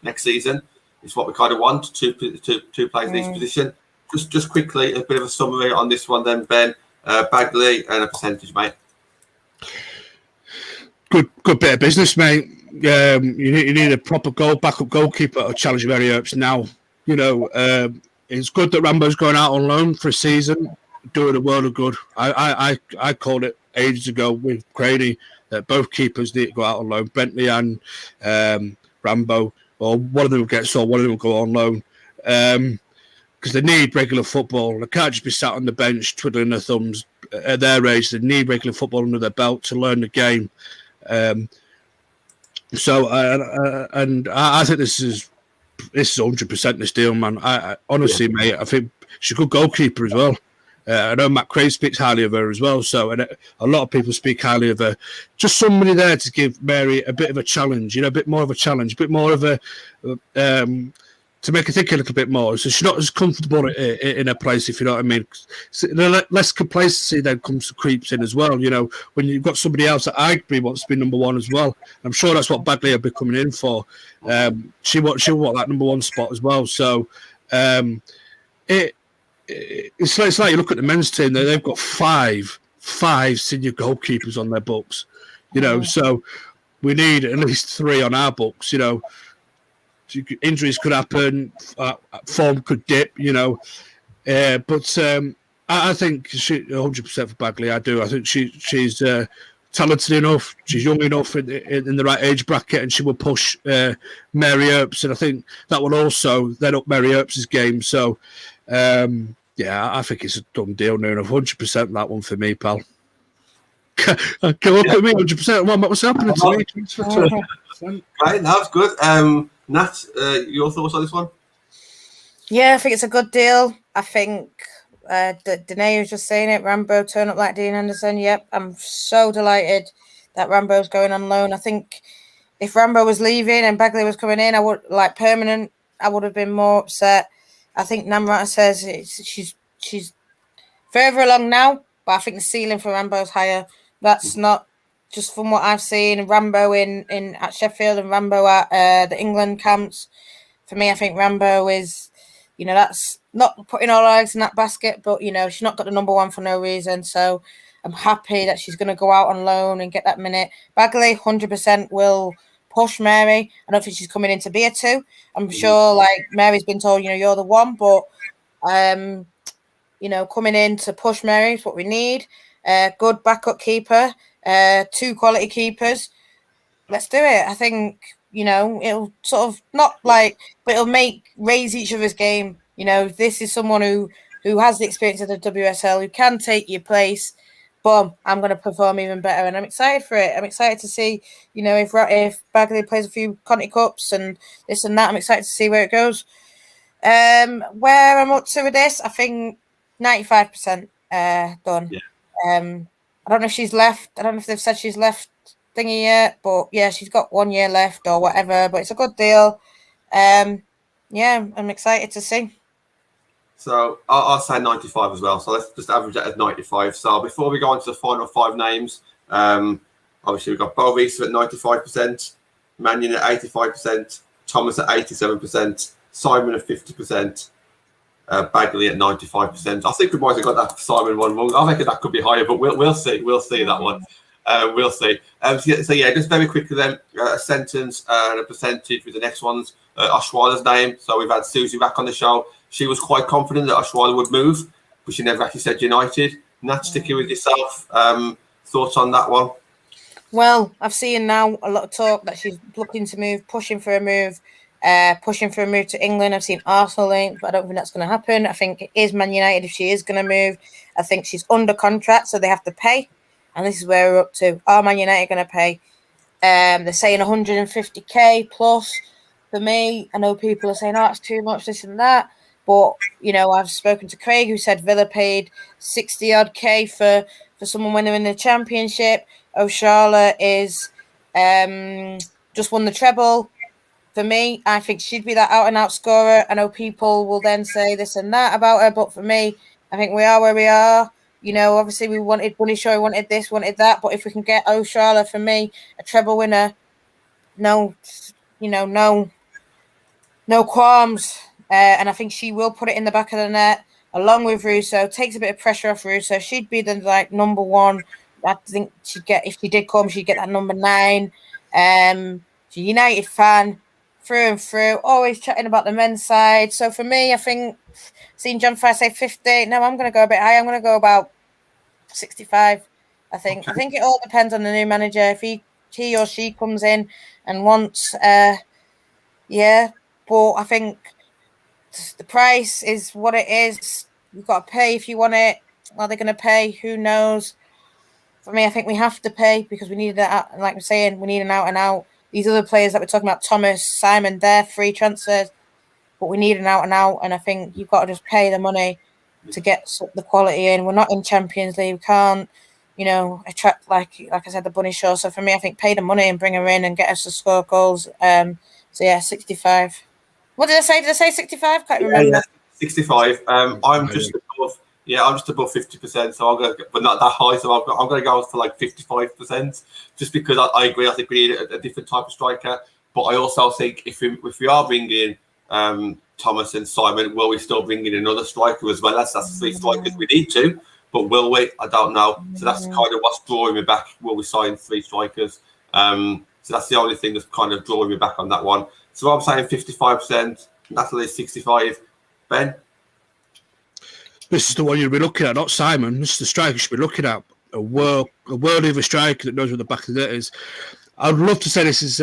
next season. It's what we kind of want. Two players in each position. Just quickly, a bit of a summary on this one, then Ben. Bagley and a percentage, mate.
Good bit of business, mate. You need a proper backup goalkeeper to challenge Mary Earps now. You know, it's good that Rambo's going out on loan for a season, doing a world of good. I called it ages ago with Craney that both keepers need to go out on loan, Bentley and Rambo, or one of them will get sold, one of them will go on loan. Because they need regular football. They can't just be sat on the bench twiddling their thumbs. At their age, they need regular football under their belt to learn the game. So I think this is 100% this deal, man. I honestly, mate, I think she's a good goalkeeper as well. I know Matt Craig speaks highly of her as well. So, and a lot of people speak highly of her. Just somebody there to give Mary a bit of a challenge, a bit more of a challenge, a bit more of a to make her think a little bit more. So she's not as comfortable in her place, if you know what I mean. So less complacency then creeps in as well. When you've got somebody else that I agree wants to be number one as well. I'm sure that's what Bagley will be coming in for. She'll want that number one spot as well. So it's like you look at the men's team. They've got five senior goalkeepers on their books. So we need at least 3 on our books. Injuries could happen, form could dip, but I think she 100% for Bagley. I do. I think she's talented enough. She's young enough in the right age bracket, and she will push Mary Earps, and I think that will also then up Mary Earps' game. So, I think it's a done deal now. 100% that one for me, pal. Come up with me, 100%. What's happening to me?
Right, that's good. Nat, your thoughts on this one?
Yeah, I think it's a good deal. I think Danae was just saying it. Rambo turn up like Dean Henderson. Yep, I'm so delighted that Rambo's going on loan. I think if Rambo was leaving and Bagley was coming in, I would permanent. I would have been more upset. I think Namrata says she's further along now, but I think the ceiling for Rambo's higher. That's not. Just from what I've seen, Rambo in at Sheffield and Rambo at the England camps, for me, I think Rambo is, that's not putting all our eggs in that basket, but, she's not got the number one for no reason. So I'm happy that she's going to go out on loan and get that minute. Bagley, 100% will push Mary. I don't think she's coming in to be a 2. I'm sure, Mary's been told, you're the one, but, coming in to push Mary is what we need. Good backup keeper. 2 quality keepers. Let's do it. I think, it'll sort of not but it'll raise each other's game. This is someone who has the experience of the WSL, who can take your place. Boom, I'm going to perform even better, and I'm excited for it. I'm excited to see, if Bagley plays a few Conti Cups and this and that. I'm excited to see where it goes. Where I'm up to with this, I think 95% done. Yeah. I don't know if she's left. I don't know if they've said she's left thingy yet, but yeah, she's got 1 year left or whatever. But it's a good deal. I'm excited to see.
So I'll say 95 as well. So let's just average that as 95. So before we go on to the final 5 names, obviously we've got Bo Risa at 95%, Mannion at 85%, Thomas at 87%, Simon at 50%. Bagley at 95%. I think we might have got that Simon one wrong. I reckon that could be higher, but we'll see. We'll see that one. We'll see. So just very quickly then, a sentence and a percentage with the next ones. Oshwala's name. So we've had Susie back on the show. She was quite confident that Oshwala would move, but she never actually said United. Nat, sticking with yourself. Thoughts on that one?
Well, I've seen now a lot of talk that she's looking to move, pushing for a move to England. I've seen Arsenal linked, but I don't think that's going to happen. I think it is Man United if she is going to move. I think she's under contract, so they have to pay. And this is where we're up to. Are Man United going to pay? They're saying 150k plus. For me, I know people are saying, it's too much, this and that. But, I've spoken to Craig, who said Villa paid 60-odd K for someone when they're in the Championship. O'Shala is just won the treble. For me, I think she'd be that out-and-out scorer. I know people will then say this and that about her, but for me, I think we are where we are. Obviously we wanted Bunny Shaw, wanted this, wanted that, but if we can get O'Shala, for me, a treble winner, no qualms. And I think she will put it in the back of the net, along with Russo. Takes a bit of pressure off Russo. She'd be the number one. I think she'd get, if she did come, she'd get that number 9. She's a United fan. through and through. Always chatting about the men's side. So for me, I think seeing John Fry say 50. No, I'm going to go a bit higher. I'm going to go about 65. I think. I think it all depends on the new manager. If he or she comes in and wants, but I think the price is what it is. You've got to pay if you want it. Are they going to pay? Who knows? For me, I think we have to pay because we need that. Like we're saying, we need an out and out. These other players that we're talking about, Thomas, Simon, they're free transfers, but we need an out and out. And I think you've got to just pay the money to get the quality in. We're not in Champions League. We can't, attract like I said, the bunny show. So for me, I think pay the money and bring her in and get us to score goals. 65. What did I say? Did I say 65? Can't remember.
Yeah, 65. I'm just above. Yeah, I'm just above 50%. So I'm going to, but not that high. So I'm going to go for like 55%, just because I agree. I think we need a different type of striker. But I also think if we are bringing Thomas and Simon, will we still bring in another striker as well? That's 3 strikers we need to. But will we? I don't know. So that's kind of what's drawing me back. Will we sign 3 strikers? So that's the only thing that's kind of drawing me back on that one. So I'm saying 55%. Natalie 65. Ben?
This is the one you'll be looking at, not Simon. This is the striker you should be looking at. A world of a striker that knows where the back of the net is. I'd love to say this is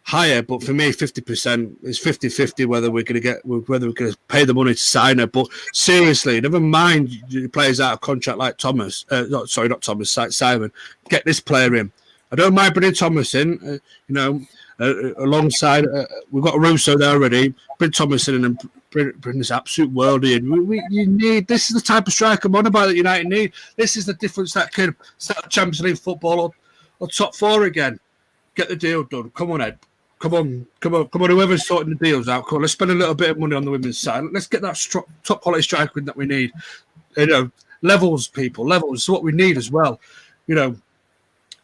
higher, but for me, 50% is 50-50 whether we're going to pay the money to sign her. But seriously, never mind the players out of contract like Thomas. Not Thomas, like Simon. Get this player in. I don't mind bringing Thomas in. Alongside, we've got Russo there already. Bring Thomas in and bring this absolute worldie in. This is the type of striker I'm on about that United need. This is the difference that can set up Champions League football or top 4 again. Get the deal done. Come on, Ed. Come on. Whoever's sorting the deals out, come on. Let's spend a little bit of money on the women's side. Let's get that top quality striker that we need. Levels, people. Levels is what we need as well.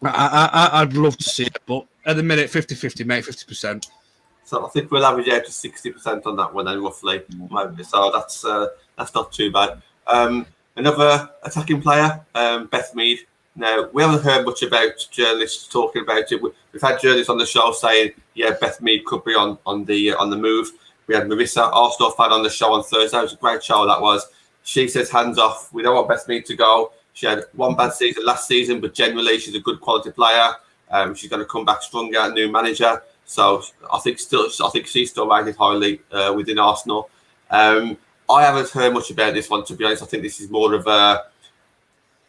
I'd love to see it, but at the minute, 50-50, mate, 50%.
So I think we'll average out to 60% on that one then, roughly. So that's not too bad. Another attacking player, Beth Mead. Now, we haven't heard much about journalists talking about it. We've had journalists on the show saying, yeah, Beth Mead could be on the move. We had Risa, Arsenal fan, on the show on Thursday. It was a great show, that was. She says, hands off. We don't want Beth Mead to go. She had one bad season last season, but generally she's a good quality player. She's going to come back stronger, new manager. So I think she's still rated highly within Arsenal. I haven't heard much about this one, to be honest. I think this is more of a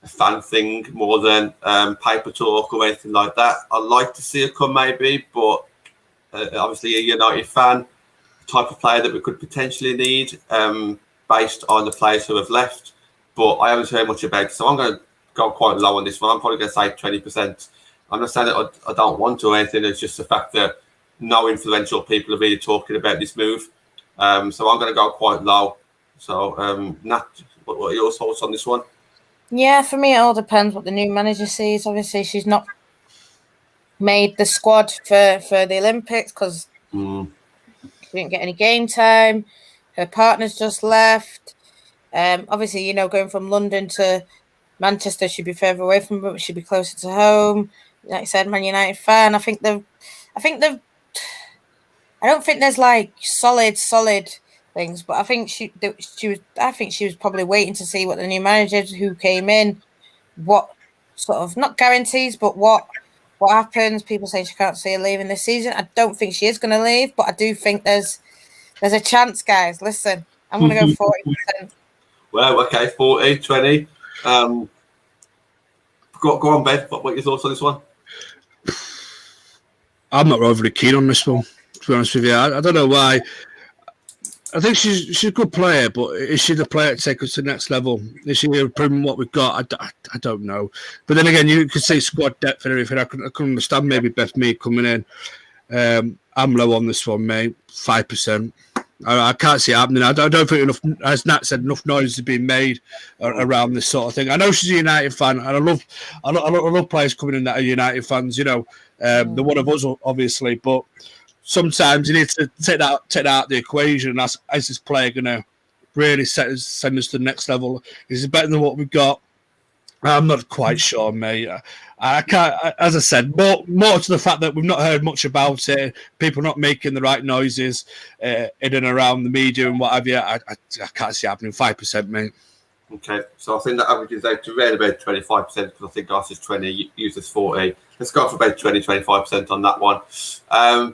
fan thing more than paper talk or anything like that. I'd like to see her come maybe, but obviously a United fan, type of player that we could potentially need based on the players who have left. But I haven't heard much about it, so I'm going to go quite low on this one. I'm probably going to say 20%. I'm not saying that I don't want to or anything. It's just the fact that no influential people are really talking about this move. So I'm going to go quite low. So, Nat, what are your thoughts on this one?
Yeah, for me, it all depends what the new manager sees. Obviously, she's not made the squad for the Olympics because she didn't get any game time. Her partner's just left. Obviously, going from London to Manchester, she'd be further away from it, but she'd be closer to home. Like I said, Man United fan. I don't think there's like solid things, but I think she was probably waiting to see what the new manager who came in, what sort of not guarantees, but what happens. People say she can't see her leaving this season. I don't think she is going to leave, but I do think there's a chance, guys. Listen, I'm going to go 40%.
Well, okay, 40, 20. Go on, Ben. What are your thoughts on this one?
I'm not overly keen on this one, to be honest with you. I don't know why. I think she's a good player, but is she the player to take us to the next level? Is she improving what we've got? I don't know. But then again, you could say squad depth and everything. I can understand maybe Beth Mead coming in. I'm low on this one, mate. 5%. I can't see it happening. I don't think enough, as Nat said, enough noise is being made around this sort of thing. I know she's a United fan, and I love players coming in that are United fans. They're one of us, obviously, but sometimes you need to take that out of the equation and ask, is this player going to really send us to the next level? Is it better than what we've got? I'm not quite sure, mate. I can't, as I said, more to the fact that we've not heard much about it. People not making the right noises in and around the media and what have you. I can't see it happening. 5%, mate.
Okay, so I think that averages out to around about 25% because I think ours is 20, yours is 40. Let's go for about 20-25% on that one.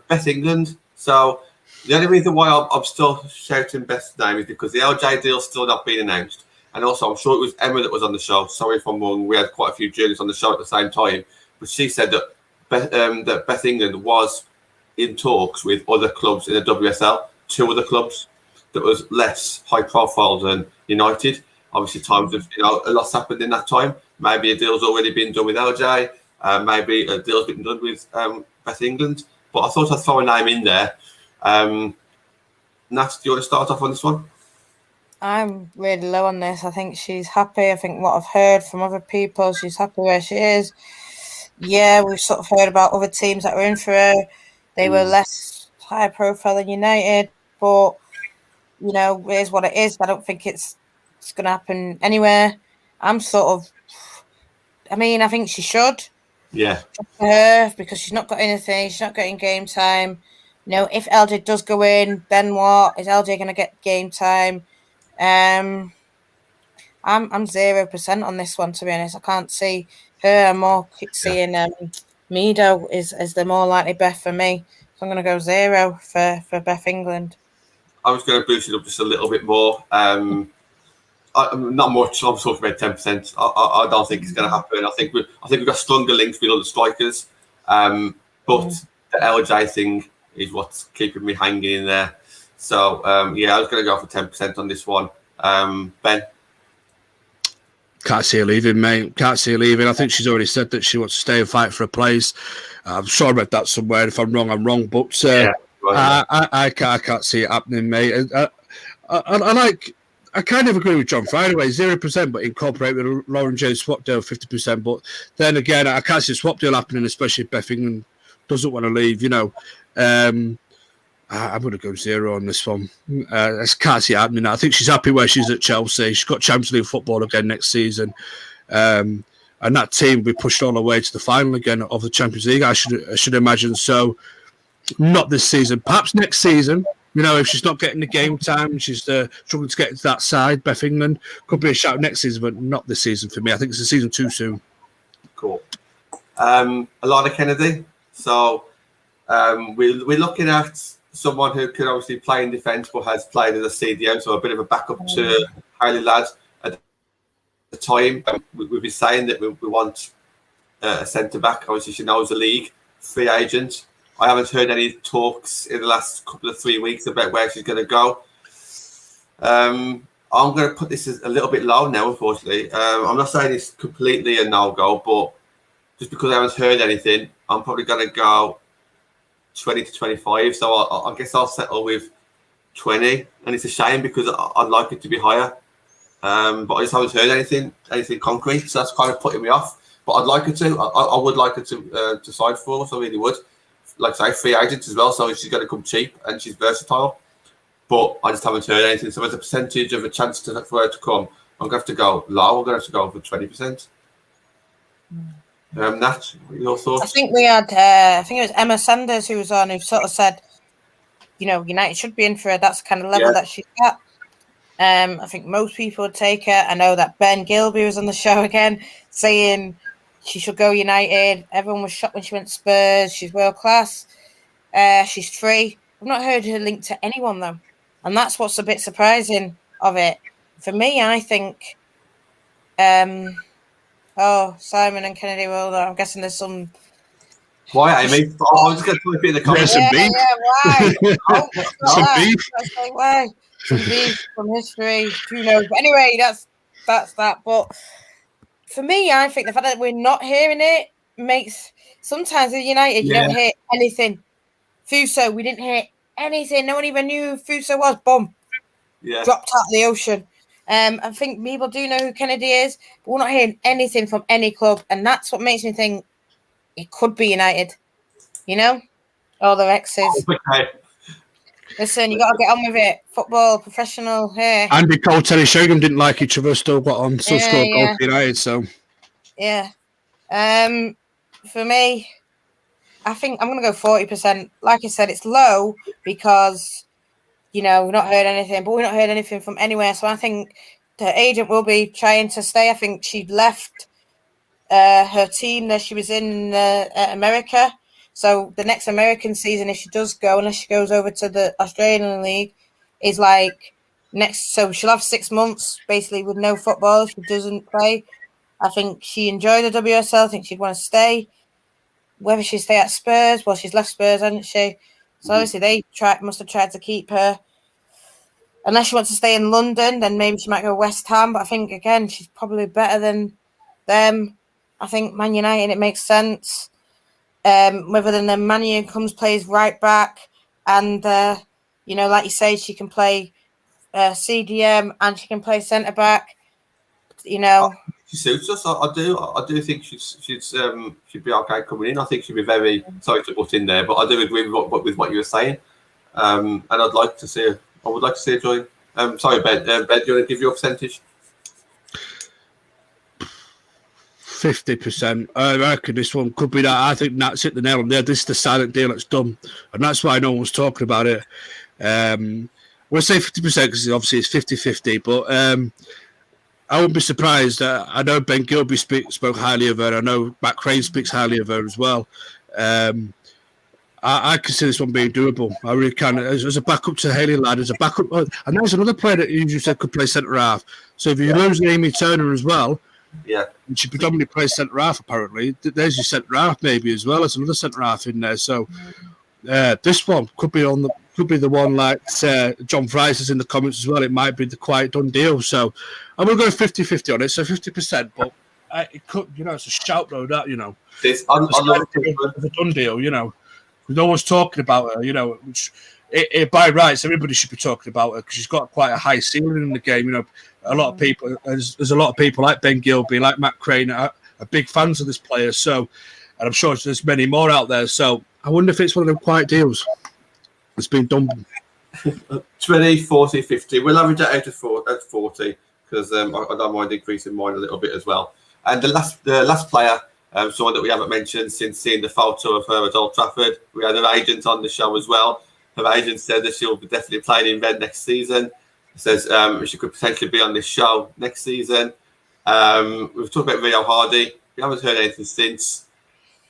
Bet England. So the only reason why I'm still shouting Beth's name is because the LJ deal's still not been announced. And also, I'm sure it was Emma that was on the show. Sorry if I'm wrong. We had quite a few journalists on the show at the same time. But she said that Beth England was in talks with other clubs in the WSL, 2 other clubs that was less high profile than United. Obviously, times of a lot's happened in that time. Maybe a deal's already been done with LJ. Maybe a deal's been done with Beth England. But I thought I'd throw a name in there. Nat, do you want to start off on this one?
I'm really low on this. I think she's happy. I think what I've heard from other people, she's happy where she is. Yeah, we've sort of heard about other teams that were in for her. They were less high profile than United, but it is what it is. I don't think it's going to happen anywhere. I think she should.
Yeah.
For her, because she's not got anything. She's not getting game time. If LJ does go in, then what? Is LJ going to get game time? I'm 0% on this one, to be honest. I can't see her. I'm more seeing Mido is the more likely bet for me. So I'm going to go 0 for Beth England.
I was going to boost it up just a little bit more. Not much. I'm talking about 10%. I don't think it's going to happen. I think we've got stronger links with other strikers. But the LJ thing is what's keeping me hanging in there. So, I was going to go for 10% on this one. Ben?
Can't see her leaving, mate. Can't see her leaving. I think she's already said that she wants to stay and fight for a place. I'm sure I read that somewhere. If I'm wrong, I'm wrong. But I can't see it happening, mate. I kind of agree with John Friday, 0%, but incorporate with Lauren James Swapdale 50%. But then again, I can't see Swapdale happening, especially if Beth England doesn't want to leave. I'm going to go 0 on this one. I can't see it happening. I think she's happy where she's at Chelsea. She's got Champions League football again next season. And that team will be pushed all the way to the final again of the Champions League, I should imagine. So, not this season. Perhaps next season, if she's not getting the game time, she's struggling to get into that side, Beth England, could be a shout next season, but not this season for me. I think it's a season too soon.
Cool. Alana Kennedy. So, we're looking at someone who can obviously play in defence but has played as a CDM, so a bit of a backup to Hayley Ladd at the time. We've been saying that we want a centre-back. Obviously, she knows the league, free agent. I haven't heard any talks in the last couple of 3 weeks about where she's going to go. I'm going to put this as a little bit low now, unfortunately. I'm not saying it's completely a no-go, but just because I haven't heard anything, I'm probably going to go 20 to 25, so I guess I'll settle with 20, and it's a shame because I'd like it to be higher, but I just haven't heard anything concrete, so that's kind of putting me off. But I'd like her to. I would like her to side for us. I really would. Like I say, free agent as well, so she's going to come cheap and she's versatile. But I just haven't heard anything. So as a percentage of a chance for her to come, I'm going to have to go low. I'm going to have to go for 20%. Nat, your thoughts?
I think we had, I think it was Emma Sanders who was on, who sort of said, United should be in for her. That's the kind of level that she's at. I think most people would take her. I know that Ben Gilby was on the show again saying she should go United. Everyone was shocked when she went Spurs. She's world class. She's free. I've not heard her linked to anyone though, and that's what's a bit surprising of it. For me, I think. Simon and Kennedy Wilder. I'm guessing there's some.
Why, Amy? I'm just going to put a bit in the comments.
Why?
Some beef.
Why? Some beef, some history. Who knows? But anyway, that's that. But for me, I think the fact that we're not hearing it makes. Sometimes at United, you don't hear anything. Fuso, we didn't hear anything. No one even knew who Fuso was. Boom. Yeah. Dropped out of the ocean. I think people do know who Kennedy is, but we're not hearing anything from any club, and that's what makes me think it could be United. All their exes.
Okay.
Listen, you got to get on with it. Football, professional here.
Andy Cole, Terry Sheringham didn't like each other, still got on, still scored goal for United, so.
Yeah. For me, I think I'm going to go 40%. Like I said, it's low because, we've not heard anything, but we've not heard anything from anywhere. So I think the agent will be trying to stay. I think she left her team that she was in America. So the next American season, if she does go, unless she goes over to the Australian League, is like next. So she'll have 6 months basically with no football if she doesn't play. I think she enjoyed the WSL. I think she'd want to stay. Whether she stay at Spurs, well, she's left Spurs, hasn't she? So obviously they must have tried to keep her. Unless she wants to stay in London, then maybe she might go West Ham. But I think again, she's probably better than them. I think Man United, it makes sense. Whether then Man U plays right back, and like you say, she can play CDM and she can play centre back.
She suits us. I do think she'd be okay coming in. I think she'd be very sorry to butt in there, but I do agree with what you were saying. And I'd like to see her. I would like to see her join. Sorry, Ben. Ben, do you want to give your percentage?
50%. I reckon this one could be that. I think Nat's hit the nail on there. This is the silent deal that's done, and that's why no one's talking about it. We'll say 50% because obviously it's 50-50, but I wouldn't be surprised. I know Ben Gilby spoke highly of her. I know Matt Crane speaks highly of her as well. I consider this one being doable. I really can. As a backup to Hayley Ladd, as a backup, and there's another player that you said could play centre half. So if you lose Amy Turner as well, and she predominantly plays centre half. Apparently, there's your centre half maybe as well. There's another centre half in there. So this one could be the one like John Fry says in the comments as well. It might be the quiet done deal. So I'm going to go 50-50 on it. So 50%, but it could, it's a shout though that
It's
a done deal. No one's talking about her, which by rights everybody should be talking about her because she's got quite a high ceiling in the game. A lot of people, there's a lot of people like Ben Gilby, like Matt Crane, are big fans of this player. So, and I'm sure there's many more out there. So I wonder if it's one of them quiet deals that's been done.
20, 40, 50. We'll average that out at 40 because I don't mind increasing mine a little bit as well. And the last player. Someone that we haven't mentioned since seeing the photo of her at Old Trafford. We had an agent on the show as well. Her agent said that she'll be definitely playing in red next season. Says she could potentially be on this show next season. We've talked about Rio Hardy. We haven't heard anything since.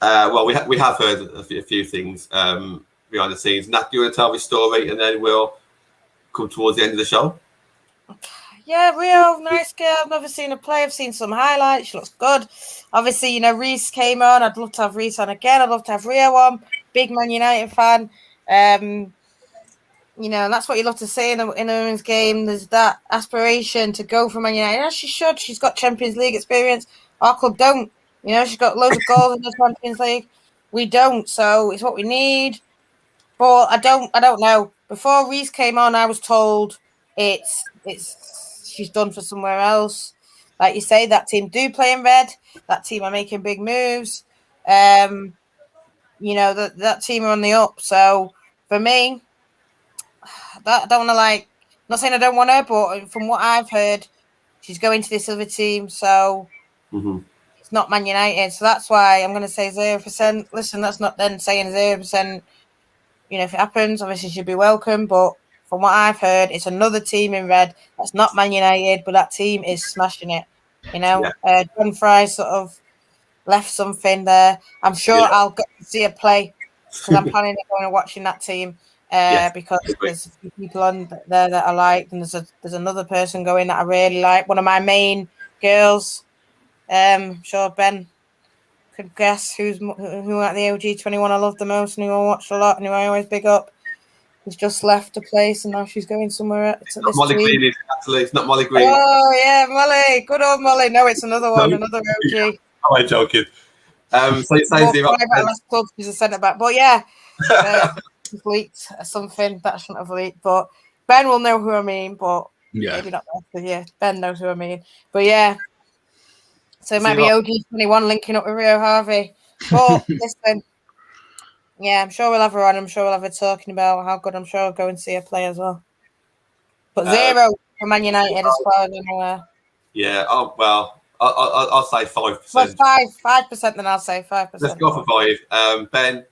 Well, we have heard a few things behind the scenes. Nat, do you want to tell the story and then we'll come towards the end of the show?
Yeah, Rio, nice girl. I've never seen her play. I've seen some highlights. She looks good. Obviously, Risa came on. I'd love to have Risa on again. I'd love to have Rio on. Big Man United fan. And that's what you love to see in the women's game. There's that aspiration to go for Man United. As she should. She's got Champions League experience. Our club don't. She's got loads of goals in the Champions League. We don't. So it's what we need. But I don't know. Before Risa came on, I was told she's done for somewhere else. Like you say, that team do play in red. That team are making big moves. That team are on the up. So for me, I don't want to I'm not saying I don't want her, but from what I've heard, she's going to this other team. So it's not Man United. So that's why I'm going to say 0%. Listen, that's not then saying 0%. If it happens, obviously she'll be welcome. But from what I've heard, it's another team in red. That's not Man United, but that team is smashing it. John Fry sort of left something there. I'm sure I'll go to see her play because I'm planning on going and watching that team because there's a few people on there that I like, and there's another person going that I really like. One of my main girls. I'm sure Ben could guess who at the OG21 I love the most and who I watch a lot and who I always big up. He's just left a place and now she's going somewhere to this
Molly
team.
Green, actually. It's not Molly Green.
Oh, yeah, Molly. Good old Molly. No, it's another one, another OG.
Oh, I'm joking. So it says
she's a centre back. But yeah, leaked something that I shouldn't have leaked. But Ben will know who I mean, but maybe not. Yeah, Ben knows who I mean. But yeah. So it might be OG21 linking up with Rio Harvey. But listen. Yeah, I'm sure we'll have her on. I'm sure we'll have her talking about how good I'm sure I'll go and see her play as well. But 0 for Man United as far as I'm aware.
Yeah, I'll say 5%.
Well, 5%, then I'll say 5%.
Let's go for 5. Ben,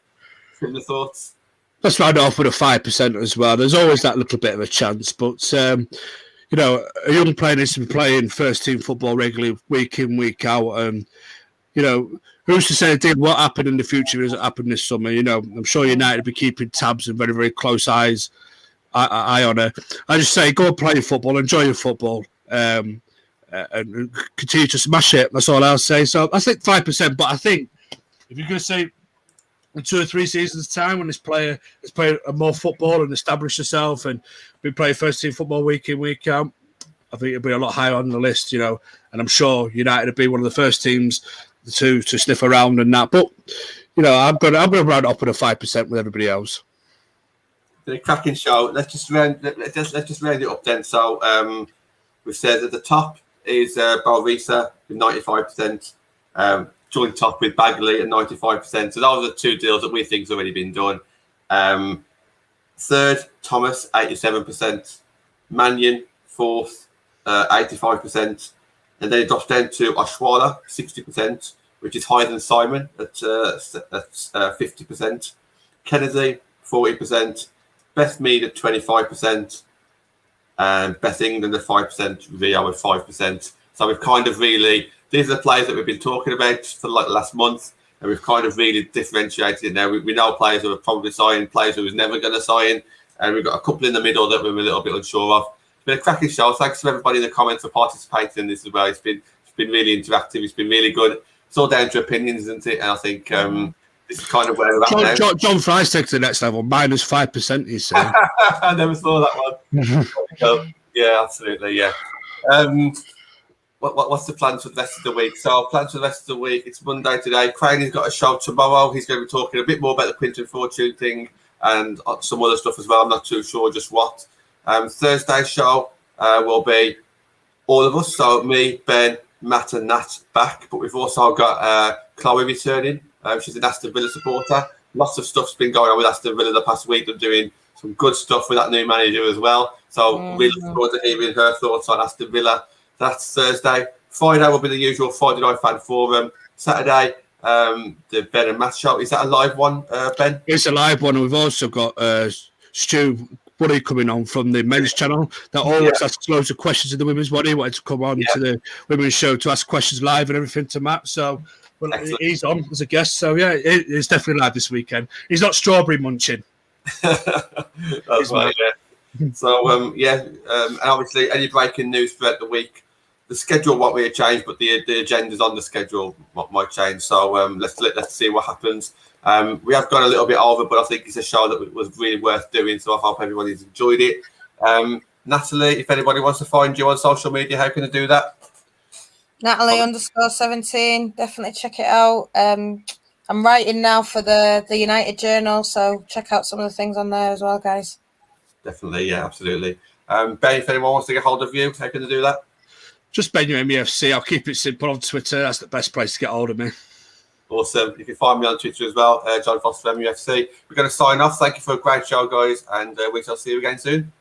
similar thoughts?
Let's round it off with a 5% as well. There's always that little bit of a chance, but you know, a young player needs to be playing first team football regularly, week in, week out. You know, who's to say what happened in the future doesn't happen this summer? You know, I'm sure United will be keeping tabs and very, very close eye on her. I just say, go and play your football, enjoy your football, and continue to smash it. That's all I'll say. So I think 5%, but I think if you're going to say in 2 or 3 seasons' time, when this player has played more football and established herself and been playing first team football week in, week out, I think it'll be a lot higher on the list, you know. And I'm sure United will be one of the first teams to sniff around and that. But you know, I'm going to round it up with a 5% with everybody else.
The cracking show. Let's just round it up then. So we've said at the top is Risa with 95%. Joint top with Bagley at 95%. So those are the 2 deals that we think has already been done. Third, Thomas, 87%. Mannion, fourth, 85%. And then it drops down to Oshwala, 60%, which is higher than Simon at 50%. Kennedy, 40%. Beth Mead at 25%. And Beth England at 5%. Rio at 5%. So we've kind of really... These are the players that we've been talking about for like the last month, and we've kind of really differentiated it now. We know players who are probably signing, players who was never going to sign, and we've got a couple in the middle that we're a little bit unsure of. It's been a cracking show. Thanks to everybody in the comments for participating in this as well. It's been really interactive. It's been really good. It's all down to opinions, isn't it? And I think this is kind of where we're at now.
John Fry's taken to the next level, minus 5%, he's saying.
I never saw that one. Yeah, absolutely, yeah. What's the plans for the rest of the week? So plans for the rest of the week, it's Monday today. Crane's got a show tomorrow. He's going to be talking a bit more about the Quinton Fortune thing and some other stuff as well. I'm not too sure just what. Thursday's show will be all of us. So me, Ben, Matt and Nat back. But we've also got Chloe returning. She's an Aston Villa supporter. Lots of stuff's been going on with Aston Villa the past week. They're doing some good stuff with that new manager as well. So really look forward to hearing her thoughts on Aston Villa. That's Thursday. Friday will be the usual Friday Night Fan Forum. Saturday, the Ben and Matt show. Is that a live one, Ben?
It's a live one. And we've also got Stu Buddy coming on from the men's channel that always asks loads of questions in the women's one. He wanted to come on to the women's show to ask questions live and everything to Matt. So he's on as a guest. So yeah, it's definitely live this weekend. He's not strawberry munching.
That's right, yeah. So and obviously any breaking news throughout the week. The schedule won't really change, but the agendas on the schedule might change. So let's see what happens. We have gone a little bit over, but I think it's a show that was really worth doing. So I hope everybody's enjoyed it. Natalie, if anybody wants to find you on social media, how can they do that?
Natalie_17. Definitely check it out. I'm writing now for the United Journal, so check out some of the things on there as well, guys.
Definitely, yeah, absolutely. Ben, if anyone wants to get hold of you, how can they do that?
Just Ben MEFC. I'll keep it simple on Twitter. That's the best place to get hold of me.
Awesome. You can find me on Twitter as well, John Foster MUFC. We're going to sign off. Thank you for a great show, guys, and we shall see you again soon.